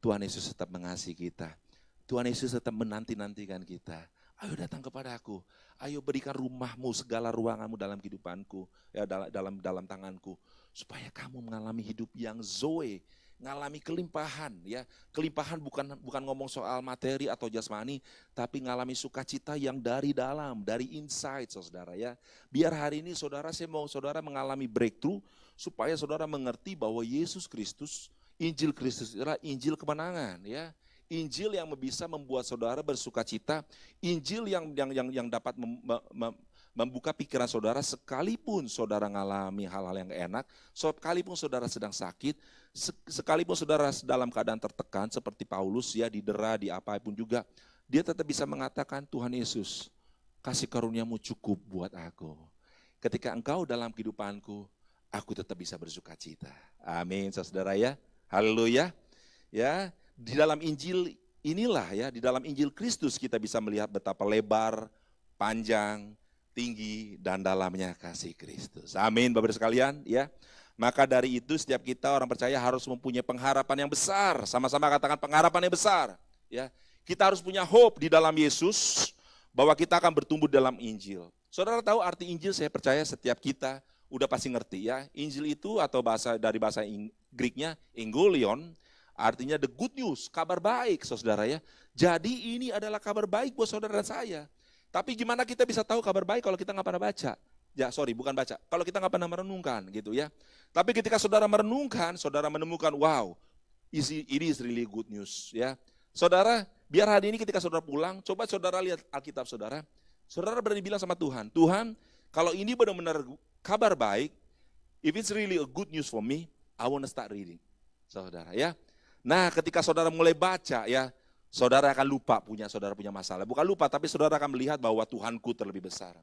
Tuhan Yesus tetap mengasihi kita. Tuhan Yesus tetap menanti-nantikan kita. Ayo datang kepada aku, ayo berikan rumahmu, segala ruanganmu dalam kehidupanku, ya dalam tanganku, supaya kamu mengalami hidup yang zoe, mengalami kelimpahan, ya. Kelimpahan bukan ngomong soal materi atau jasmani, tapi mengalami sukacita yang dari dalam, dari inside, saudara ya. Biar hari ini saya mau saudara mengalami breakthrough, supaya saudara mengerti bahwa Yesus Kristus, Injil Kristus adalah Injil kemenangan, ya. Injil yang bisa membuat saudara bersukacita, Injil yang dapat membuka pikiran saudara sekalipun saudara mengalami hal-hal yang enak, sekalipun saudara sedang sakit, sekalipun saudara dalam keadaan tertekan seperti Paulus ya, didera, di apapun juga, dia tetap bisa mengatakan, Tuhan Yesus, kasih karuniamu cukup buat aku. Ketika engkau dalam kehidupanku, aku tetap bisa bersukacita. Amin, saudara ya. Haleluya. Ya. Di dalam Injil inilah ya, di dalam Injil Kristus kita bisa melihat betapa lebar, panjang, tinggi, dan dalamnya kasih Kristus. Amin Bapak-Ibu sekalian ya. Maka dari itu setiap kita orang percaya harus mempunyai pengharapan yang besar. Sama-sama katakan pengharapan yang besar. Ya, kita harus punya hope di dalam Yesus bahwa kita akan bertumbuh dalam Injil. Saudara tahu arti Injil? Saya percaya setiap kita udah pasti ngerti ya. Injil itu atau dari bahasa Greeknya Evangelion, artinya the good news, kabar baik saudara ya. Jadi ini adalah kabar baik buat saudara dan saya. Tapi gimana kita bisa tahu kabar baik kalau kita nggak pernah baca? Ya sorry, bukan baca. Kalau kita nggak pernah merenungkan gitu ya. Tapi ketika saudara merenungkan, saudara menemukan, wow, it is really good news ya. Saudara, biar hari ini ketika saudara pulang, coba saudara lihat Alkitab saudara. Saudara berani bilang sama Tuhan, Tuhan, kalau ini benar-benar kabar baik, if it's really a good news for me, I want to start reading. Saudara ya. Nah, ketika saudara mulai baca ya, saudara akan lupa saudara punya masalah. Bukan lupa, tapi saudara akan melihat bahwa Tuhanku terlebih besar.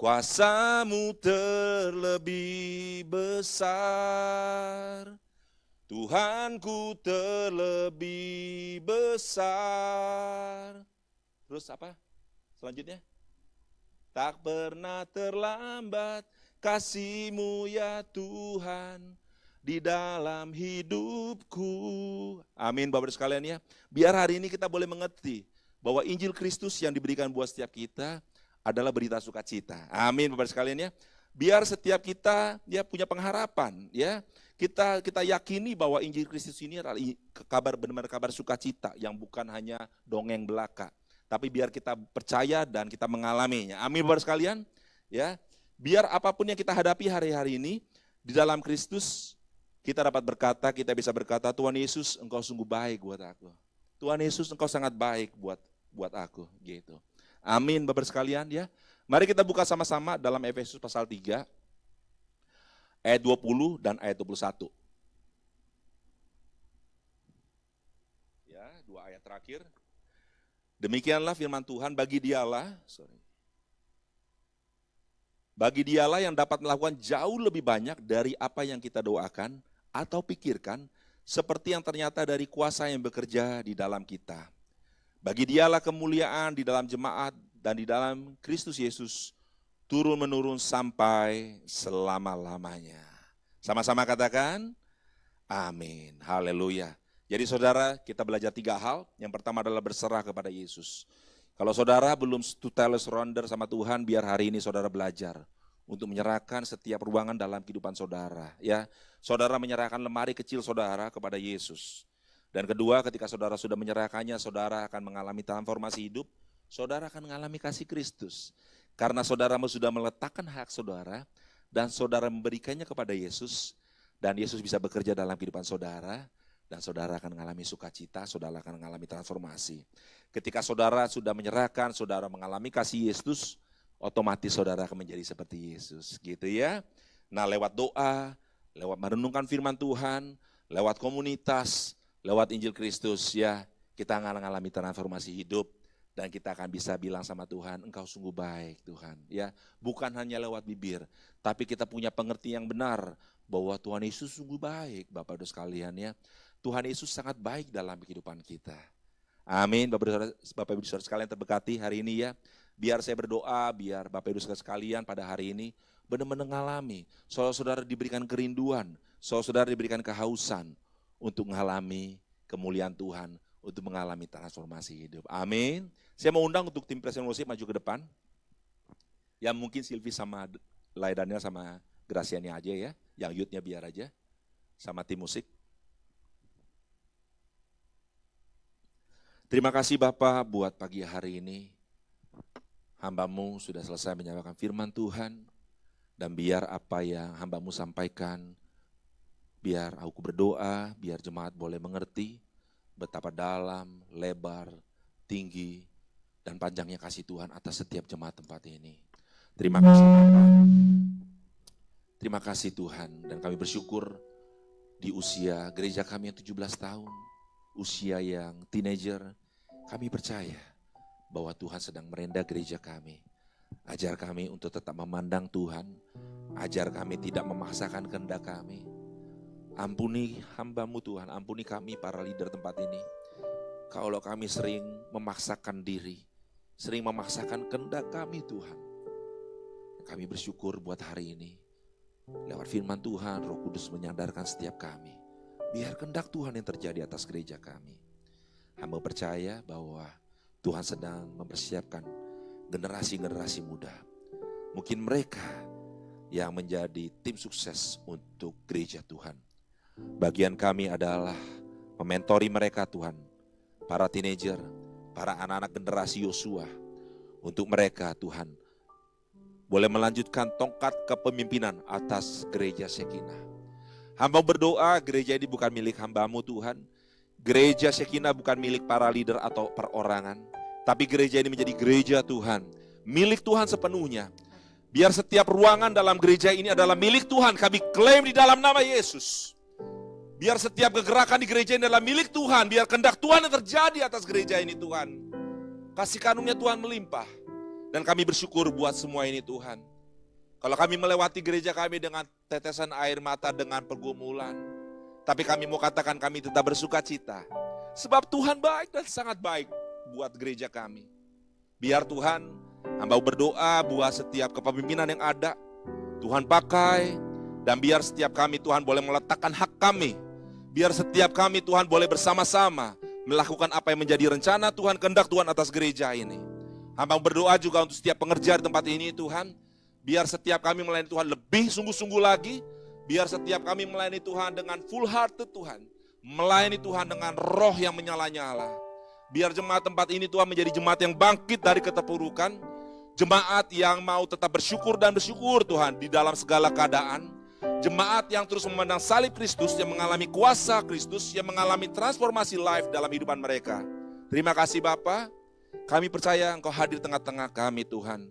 Kuasamu terlebih besar, Tuhanku terlebih besar. Terus apa? Selanjutnya? Tak pernah terlambat kasih-Mu ya Tuhan di dalam hidupku. Amin Bapak-Ibu sekalian ya. Biar hari ini kita boleh mengerti bahwa Injil Kristus yang diberikan buat setiap kita adalah berita sukacita. Amin Bapak sekalian ya. Biar setiap kita ya punya pengharapan ya. Kita yakini bahwa Injil Kristus ini adalah kabar benar-benar kabar sukacita yang bukan hanya dongeng belaka. Tapi biar kita percaya dan kita mengalaminya. Amin Bapak sekalian ya. Biar apapun yang kita hadapi hari-hari ini di dalam Kristus kita dapat berkata, kita bisa berkata, Tuhan Yesus Engkau sungguh baik buat aku. Tuhan Yesus Engkau sangat baik buat aku gitu. Amin Bapak sekalian ya. Mari kita buka sama-sama dalam Efesus pasal 3 ayat 20 dan ayat 21. Ya, 2 ayat terakhir. Demikianlah firman Tuhan, bagi dialah yang dapat melakukan jauh lebih banyak dari apa yang kita doakan atau pikirkan, seperti yang ternyata dari kuasa yang bekerja di dalam kita. Bagi dialah kemuliaan di dalam jemaat dan di dalam Kristus Yesus turun-menurun sampai selama-lamanya. Sama-sama katakan, amin, haleluya. Jadi saudara, kita belajar 3 hal. Yang pertama adalah berserah kepada Yesus. Kalau saudara belum totally surrender sama Tuhan, biar hari ini saudara belajar untuk menyerahkan setiap ruangan dalam kehidupan saudara. Ya, saudara menyerahkan lemari kecil saudara kepada Yesus. Dan kedua, ketika saudara sudah menyerahkannya, saudara akan mengalami transformasi hidup, saudara akan mengalami kasih Kristus. Karena saudara sudah meletakkan hak saudara, dan saudara memberikannya kepada Yesus, dan Yesus bisa bekerja dalam kehidupan saudara, dan saudara akan mengalami sukacita, saudara akan mengalami transformasi. Ketika saudara sudah menyerahkan, saudara mengalami kasih Yesus, otomatis saudara akan menjadi seperti Yesus, gitu ya. Nah, lewat doa, lewat merenungkan firman Tuhan, lewat komunitas, lewat Injil Kristus ya, kita akan mengalami transformasi hidup dan kita akan bisa bilang sama Tuhan, Engkau sungguh baik Tuhan ya. Bukan hanya lewat bibir, tapi kita punya pengertian yang benar bahwa Tuhan Yesus sungguh baik Bapak Ibu sekalian ya. Tuhan Yesus sangat baik dalam kehidupan kita. Amin. Bapak Ibu Saudara sekalian terberkati hari ini ya. Biar saya berdoa, biar Bapak Ibu sekalian pada hari ini benar-benar mengalami. Saudara-saudara diberikan kerinduan, saudara-saudara diberikan kehausan untuk mengalami kemuliaan Tuhan, untuk mengalami transformasi hidup. Amin. Saya mau undang untuk tim Presiden Worship maju ke depan. Ya mungkin Silvi sama Laidania sama Graciani aja ya, yang youth-nya biar aja, sama tim musik. Terima kasih Bapak buat pagi hari ini. Hamba-Mu sudah selesai menyampaikan firman Tuhan, dan biar apa yang hamba-Mu sampaikan, biar aku berdoa, biar jemaat boleh mengerti betapa dalam, lebar, tinggi, dan panjangnya kasih Tuhan atas setiap jemaat tempat ini. Terima kasih Bapak. Terima kasih Tuhan, dan kami bersyukur di usia gereja kami yang 17 tahun, usia yang teenager, kami percaya bahwa Tuhan sedang merenda gereja kami. Ajar kami untuk tetap memandang Tuhan, ajar kami tidak memaksakan kehendak kami. Ampuni hamba-Mu Tuhan, ampuni kami para leader tempat ini. Kalau kami sering memaksakan diri, sering memaksakan kehendak kami Tuhan. Kami bersyukur buat hari ini. Lewat firman Tuhan, Roh Kudus menyadarkan setiap kami. Biar kehendak Tuhan yang terjadi atas gereja kami. Hamba percaya bahwa Tuhan sedang mempersiapkan generasi-generasi muda. Mungkin mereka yang menjadi tim sukses untuk gereja Tuhan. Bagian kami adalah mementori mereka Tuhan. Para teenager, para anak-anak generasi Yosua. Untuk mereka Tuhan boleh melanjutkan tongkat kepemimpinan atas gereja Shekinah. Hamba berdoa gereja ini bukan milik hambamu Tuhan. Gereja Shekinah bukan milik para leader atau perorangan. Tapi gereja ini menjadi gereja Tuhan. Milik Tuhan sepenuhnya. Biar setiap ruangan dalam gereja ini adalah milik Tuhan. Kami klaim di dalam nama Yesus. Biar setiap kegerakan di gereja ini adalah milik Tuhan. Biar kehendak Tuhan yang terjadi atas gereja ini Tuhan. Kasih karunia Tuhan melimpah. Dan kami bersyukur buat semua ini Tuhan. Kalau kami melewati gereja kami dengan tetesan air mata dengan pergumulan. Tapi kami mau katakan kami tetap bersuka cita. Sebab Tuhan baik dan sangat baik buat gereja kami. Biar Tuhan, hamba berdoa buat setiap kepemimpinan yang ada. Tuhan pakai. Dan biar setiap kami Tuhan boleh meletakkan hak kami. Biar setiap kami Tuhan boleh bersama-sama melakukan apa yang menjadi rencana Tuhan, kehendak Tuhan atas gereja ini. Hamba berdoa juga untuk setiap pengerja di tempat ini Tuhan. Biar setiap kami melayani Tuhan lebih sungguh-sungguh lagi. Biar setiap kami melayani Tuhan dengan full heart Tuhan. Melayani Tuhan dengan roh yang menyala-nyala. Biar jemaat tempat ini Tuhan menjadi jemaat yang bangkit dari keterpurukan. Jemaat yang mau tetap bersyukur dan bersyukur Tuhan di dalam segala keadaan. Jemaat yang terus memandang salib Kristus, yang mengalami kuasa Kristus, yang mengalami transformasi life dalam kehidupan mereka. Terima kasih Bapa. Kami percaya Engkau hadir tengah-tengah kami Tuhan.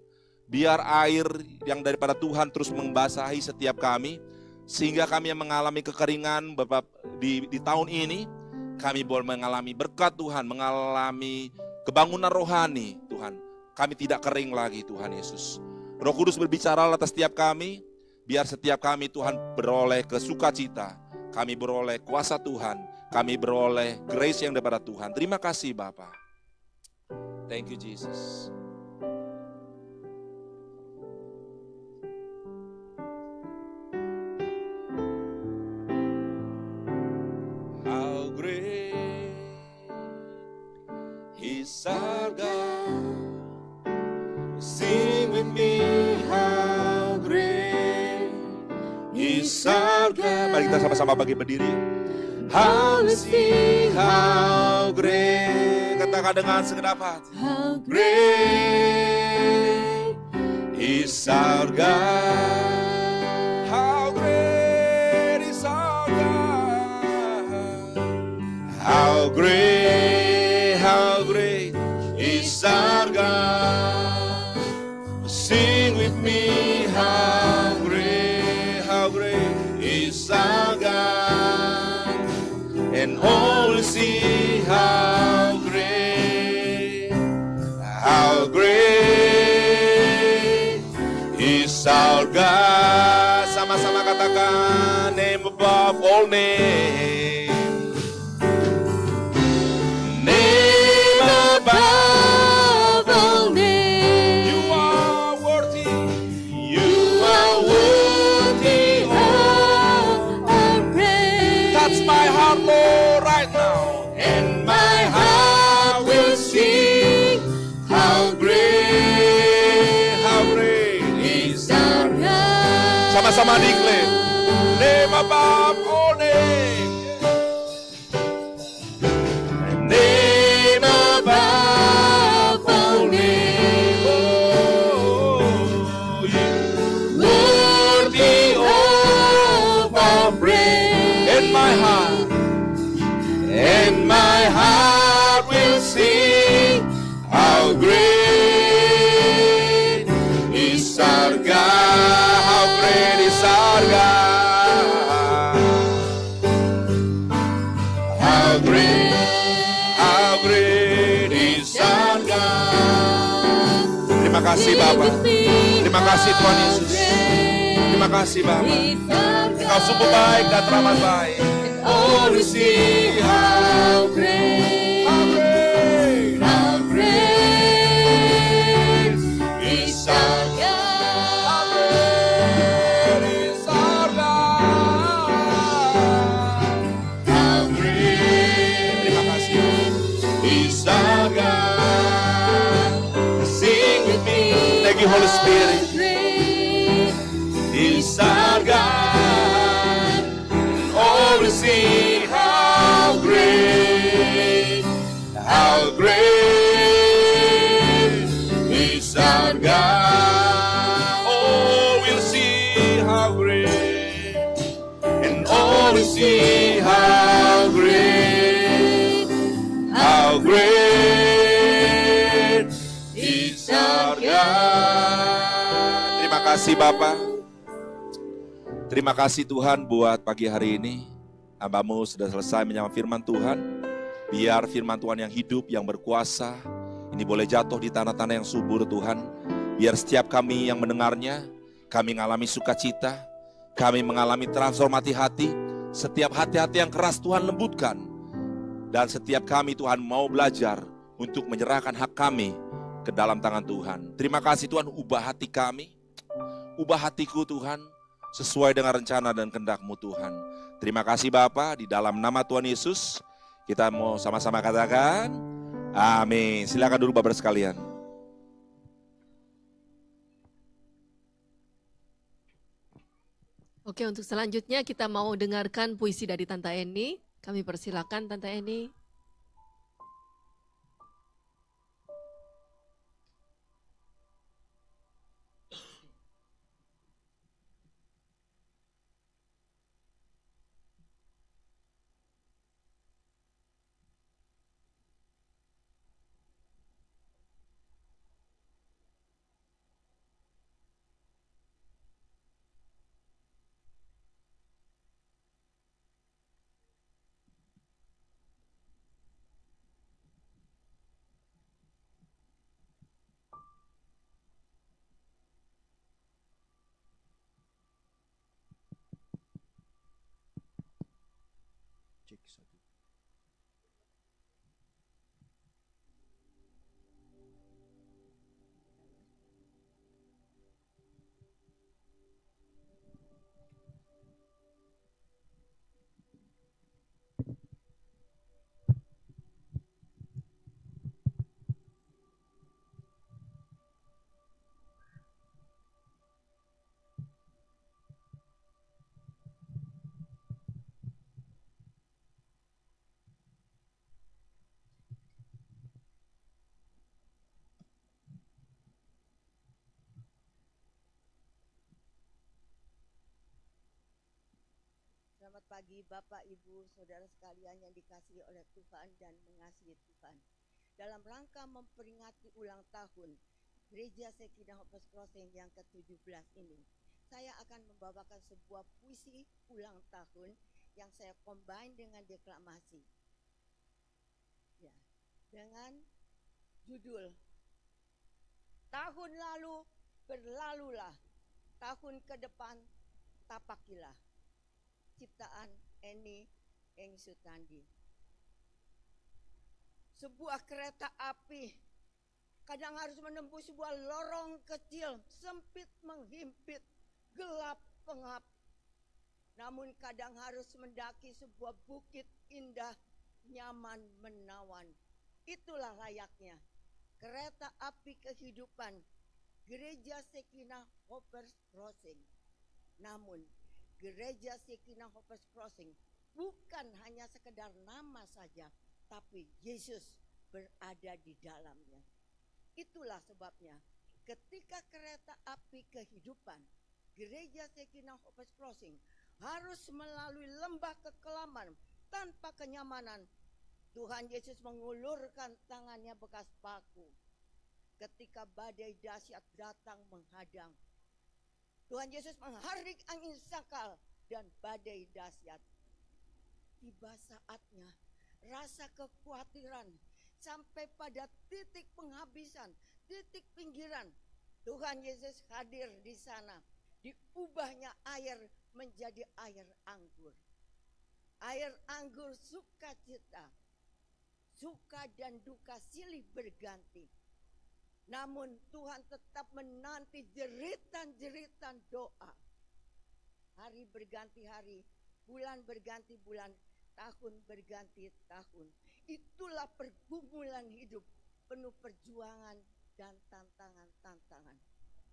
Biar air yang daripada Tuhan terus membasahi setiap kami. Sehingga kami yang mengalami kekeringan Bapak di tahun ini, kami boleh mengalami berkat Tuhan, mengalami kebangunan rohani Tuhan. Kami tidak kering lagi Tuhan Yesus. Roh Kudus berbicara atas setiap kami. Biar setiap kami Tuhan beroleh kesukacita. Kami beroleh kuasa Tuhan. Kami beroleh grace yang daripada Tuhan. Terima kasih Bapa. Thank you Jesus. How great is our God. Sing with me how great is our God. Mari kita sama-sama bagi berdiri. How sing, how great. Katakan dengan segenap hati. How great is our God. How great is our God. How great is our God. Sing with me how great is our God. And all will see how great is our God. Sama-sama katakan, name above all names. Name above all names. You are worthy. You are worthy of our praise. Touch my heart, Lord, right now. And my heart will sing how great is our God. Sama-sama declare, name above all names. Name above all names. Oh, you worthy of our praise. And my heart will sing how great is our God. How great is our God. How great is our God. Terima kasih Bapa. Terima kasih Tuhan Yesus. Terima kasih Bapa. Engkau sungguh baik dan teramat baik. Oh, we see how great Spirit great is our God. And all will see how great is our God. Oh, we'll see how great, and all will see how great is our God. Terima kasih Bapak. Terima kasih Tuhan buat pagi hari ini. Hamba-Mu sudah selesai menyama firman Tuhan. Biar firman Tuhan yang hidup, yang berkuasa, ini boleh jatuh di tanah-tanah yang subur Tuhan. Biar setiap kami yang mendengarnya, kami mengalami sukacita, kami mengalami transformasi hati. Setiap hati-hati yang keras Tuhan lembutkan. Dan setiap kami Tuhan mau belajar untuk menyerahkan hak kami ke dalam tangan Tuhan. Terima kasih Tuhan, ubah hati kami, ubah hatiku Tuhan, sesuai dengan rencana dan kehendak-Mu Tuhan. Terima kasih Bapa, di dalam nama Tuhan Yesus, kita mau sama-sama katakan, amin. Silakan dulu Bapak sekalian. Oke, untuk selanjutnya kita mau dengarkan puisi dari Tante Eni. Kami persilakan Tante Eni. Selamat pagi Bapak, Ibu, Saudara sekalian yang dikasihi oleh Tuhan dan mengasihi Tuhan. Dalam rangka memperingati ulang tahun Gereja Shekinah Hope Crossing yang ke-17 ini, saya akan membawakan sebuah puisi ulang tahun yang saya combine dengan deklamasi. Ya, dengan judul Tahun lalu berlalulah, tahun ke depan tapakilah. Ciptaan Eni Eng Sutandi. Sebuah kereta api kadang harus menembus sebuah lorong kecil, sempit menghimpit, gelap pengap. Namun kadang harus mendaki sebuah bukit indah, nyaman menawan. Itulah layaknya kereta api kehidupan Gereja Shekinah Hope Crossing. Namun Gereja Shekinah Hope Crossing bukan hanya sekedar nama saja, tapi Yesus berada di dalamnya. Itulah sebabnya ketika kereta api kehidupan Gereja Shekinah Hope Crossing harus melalui lembah kekelaman tanpa kenyamanan, Tuhan Yesus mengulurkan tangannya bekas paku. Ketika badai dahsyat datang menghadang, Tuhan Yesus mengharik angin sakal dan badai dahsyat. Tiba saatnya rasa kekhawatiran sampai pada titik penghabisan, titik pinggiran. Tuhan Yesus hadir di sana. Diubahnya air menjadi air anggur. Air anggur sukacita. Suka dan duka silih berganti. Namun Tuhan tetap menanti jeritan-jeritan doa. Hari berganti hari, bulan berganti bulan, tahun berganti tahun. Itulah pergumulan hidup penuh perjuangan dan tantangan-tantangan.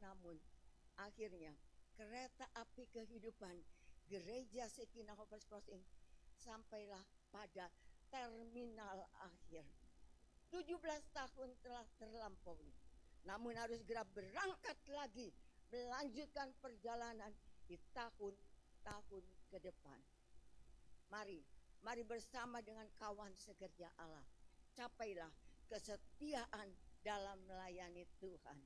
Namun akhirnya kereta api kehidupan Gereja Shekinah Hope Crossing sampailah pada terminal akhir. 17 tahun telah terlampaui, namun harus segera berangkat lagi, melanjutkan perjalanan di tahun-tahun ke depan. Mari bersama dengan kawan sekerja Allah, capailah kesetiaan dalam melayani Tuhan.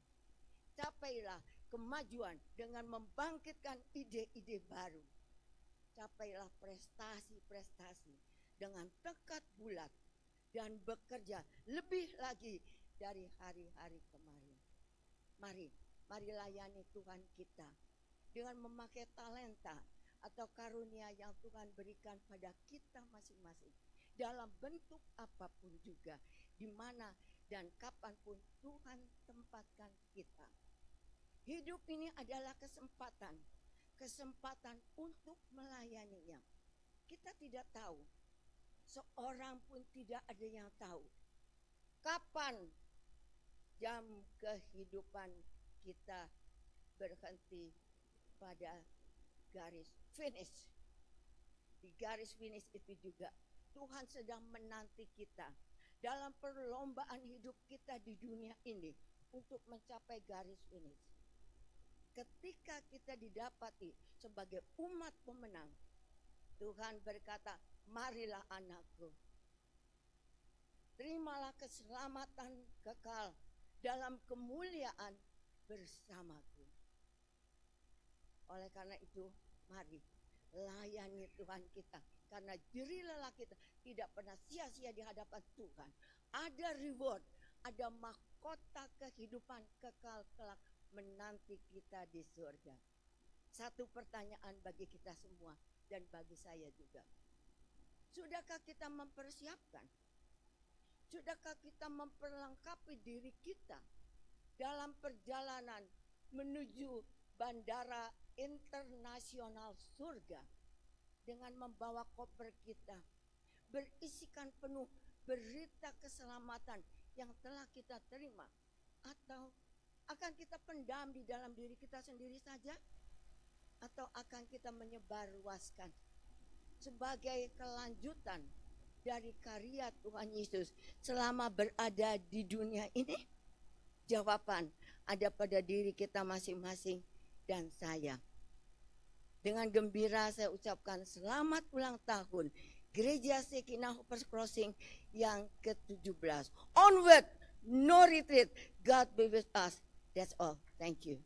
Capailah kemajuan dengan membangkitkan ide-ide baru. Capailah prestasi-prestasi dengan tekad bulat dan bekerja lebih lagi dari hari-hari kemarin. Mari layani Tuhan kita dengan memakai talenta atau karunia yang Tuhan berikan pada kita masing-masing dalam bentuk apapun juga, di mana dan kapanpun Tuhan tempatkan kita. Hidup ini adalah kesempatan untuk melayaninya. Kita tidak tahu, seorang pun tidak ada yang tahu kapan jam kehidupan kita berhenti pada garis finish. Di garis finish itu juga Tuhan sedang menanti kita dalam perlombaan hidup kita di dunia ini untuk mencapai garis finish. Ketika kita didapati sebagai umat pemenang, Tuhan berkata, marilah anakku, terimalah keselamatan kekal dalam kemuliaan bersamaku. Oleh karena itu, mari layani Tuhan kita, karena jerih lelah kita tidak pernah sia-sia di hadapan Tuhan. Ada reward, ada mahkota kehidupan kekal kelak menanti kita di surga. Satu pertanyaan bagi kita semua dan bagi saya juga. Sudahkah kita mempersiapkan? Sudahkah kita memperlengkapi diri kita dalam perjalanan menuju bandara internasional surga dengan membawa koper kita, berisikan penuh berita keselamatan yang telah kita terima, atau akan kita pendam di dalam diri kita sendiri saja, atau akan kita menyebarluaskan sebagai kelanjutan dari karya Tuhan Yesus selama berada di dunia ini? Jawaban ada pada diri kita masing-masing dan saya. Dengan gembira saya ucapkan selamat ulang tahun Gereja Shekinah Hope Crossing yang ke-17. Onward, no retreat. God be with us. That's all. Thank you.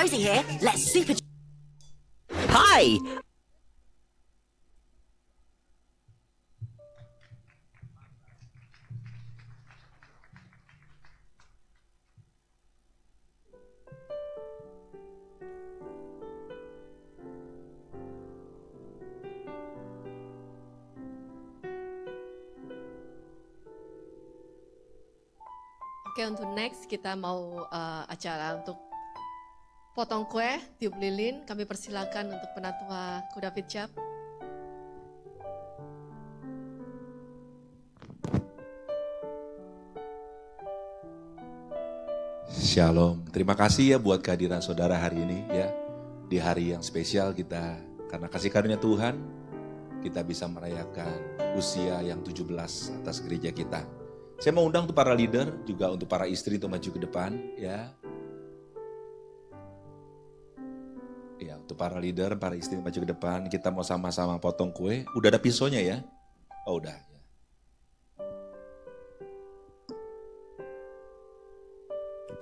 Josie here. Let's super. Hi. Oke, untuk next kita mau acara untuk potong kue, tiup lilin. Kami persilakan untuk penatua Ko David Cap. Shalom. Terima kasih ya buat kehadiran saudara hari ini ya. Di hari yang spesial kita, karena kasih karunia Tuhan, kita bisa merayakan usia yang 17 atas gereja kita. Saya mau undang untuk para leader, juga untuk para istri untuk maju ke depan ya. Ya, untuk para leader, para istri maju ke depan, kita mau sama-sama potong kue. Udah ada pisaunya ya? Oh udah.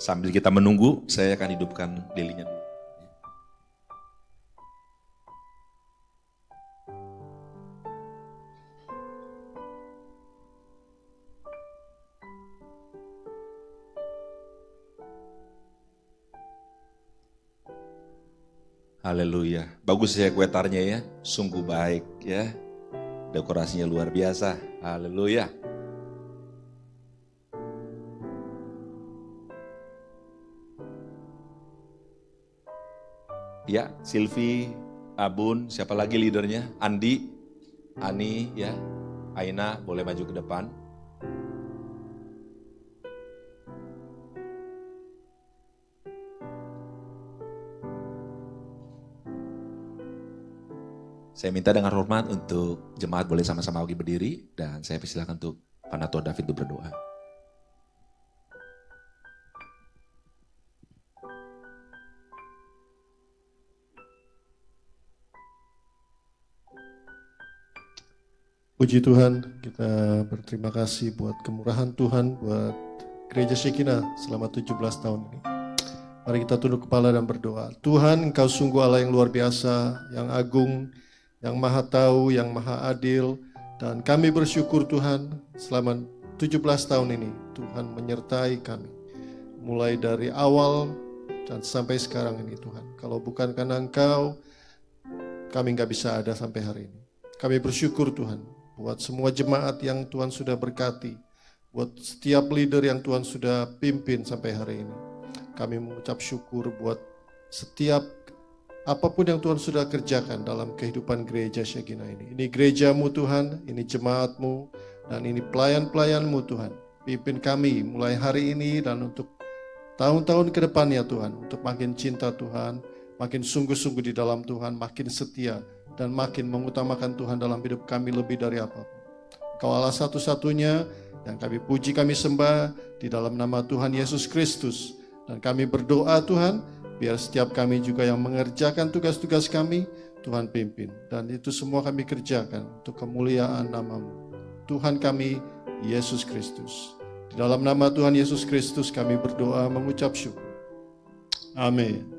Sambil kita menunggu, saya akan hidupkan lilinnya dulu. Haleluya. Bagus ya kue tarnya ya. Sungguh baik ya. Dekorasinya luar biasa. Haleluya. Ya, Silvi, Abun, siapa lagi leadernya? Andi, Ani ya. Aina boleh maju ke depan. Saya minta dengan hormat untuk jemaat boleh sama-sama lagi berdiri dan saya persilakan untuk Panatua David untuk berdoa. Puji Tuhan, kita berterima kasih buat kemurahan Tuhan, buat Gereja Shekinah selama 17 tahun ini. Mari kita tunduk kepala dan berdoa. Tuhan, Engkau sungguh Allah yang luar biasa, yang agung, yang maha tahu, yang maha adil. Dan kami bersyukur Tuhan, selama 17 tahun ini, Tuhan menyertai kami. Mulai dari awal dan sampai sekarang ini Tuhan. Kalau bukan karena Engkau, kami nggak bisa ada sampai hari ini. Kami bersyukur Tuhan, buat semua jemaat yang Tuhan sudah berkati, buat setiap leader yang Tuhan sudah pimpin sampai hari ini. Kami mengucap syukur buat setiap apapun yang Tuhan sudah kerjakan dalam kehidupan gereja Shekinah ini. Ini gerejamu Tuhan, ini jemaatmu, dan ini pelayan-pelayanmu Tuhan. Pimpin kami mulai hari ini dan untuk tahun-tahun ke depannya Tuhan. Untuk makin cinta Tuhan, makin sungguh-sungguh di dalam Tuhan, makin setia, dan makin mengutamakan Tuhan dalam hidup kami lebih dari apapun. Engkau Allah satu-satunya yang kami puji, kami sembah di dalam nama Tuhan Yesus Kristus. Dan kami berdoa Tuhan, biar setiap kami juga yang mengerjakan tugas-tugas kami, Tuhan pimpin. Dan itu semua kami kerjakan untuk kemuliaan nama-Mu. Tuhan kami, Yesus Kristus. Di dalam nama Tuhan Yesus Kristus kami berdoa mengucap syukur. Amin.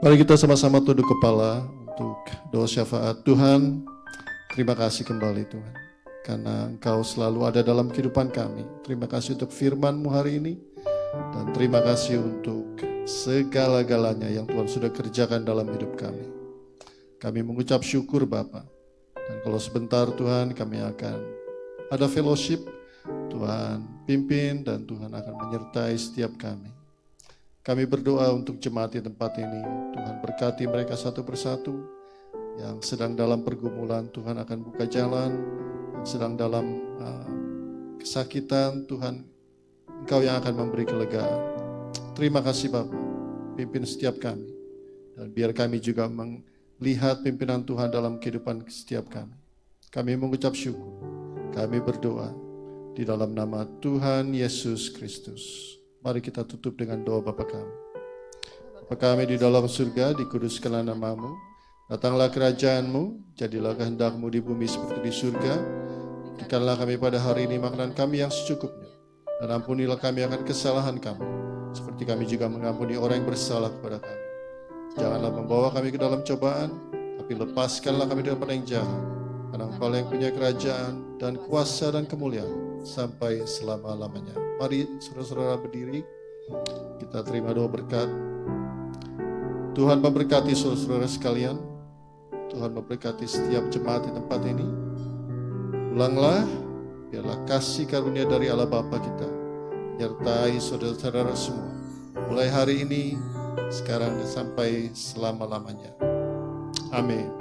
Mari kita sama-sama tunduk kepala untuk doa syafaat. Tuhan, terima kasih kembali Tuhan, karena Engkau selalu ada dalam kehidupan kami. Terima kasih untuk firman-Mu hari ini, dan terima kasih untuk segala-galanya yang Tuhan sudah kerjakan dalam hidup kami. Kami mengucap syukur Bapa. Dan kalau sebentar Tuhan kami akan ada fellowship, Tuhan pimpin dan Tuhan akan menyertai setiap kami. Kami berdoa untuk jemaat di tempat ini. Tuhan berkati mereka satu persatu. Yang sedang dalam pergumulan, Tuhan akan buka jalan. Yang sedang dalam kesakitan, Tuhan Engkau yang akan memberi kelegaan. Terima kasih Bapa, pimpin setiap kami. Dan biar kami juga melihat pimpinan Tuhan dalam kehidupan setiap kami. Kami mengucap syukur. Kami berdoa di dalam nama Tuhan Yesus Kristus. Mari kita tutup dengan doa Bapa kami. Bapa kami di dalam surga, dikuduskanlah nama-Mu. Datanglah kerajaan-Mu, jadilah kehendak-Mu di bumi seperti di surga. Berikanlah kami pada hari ini makanan kami yang secukupnya. Dan ampunilah kami akan kesalahan kami, seperti kami juga mengampuni orang yang bersalah kepada kami. Janganlah membawa kami ke dalam cobaan, tapi lepaskanlah kami daripada yang jahat. Karena Engkau yang punya kerajaan dan kuasa dan kemuliaan sampai selama-lamanya. Mari saudara-saudara berdiri, kita terima doa berkat. Tuhan memberkati saudara-saudara sekalian. Tuhan memberkati setiap jemaat di tempat ini. Ulanglah, biarlah kasih karunia dari Allah Bapa kita menyertai saudara-saudara semua, mulai hari ini, sekarang, dan sampai selama-lamanya. Amin.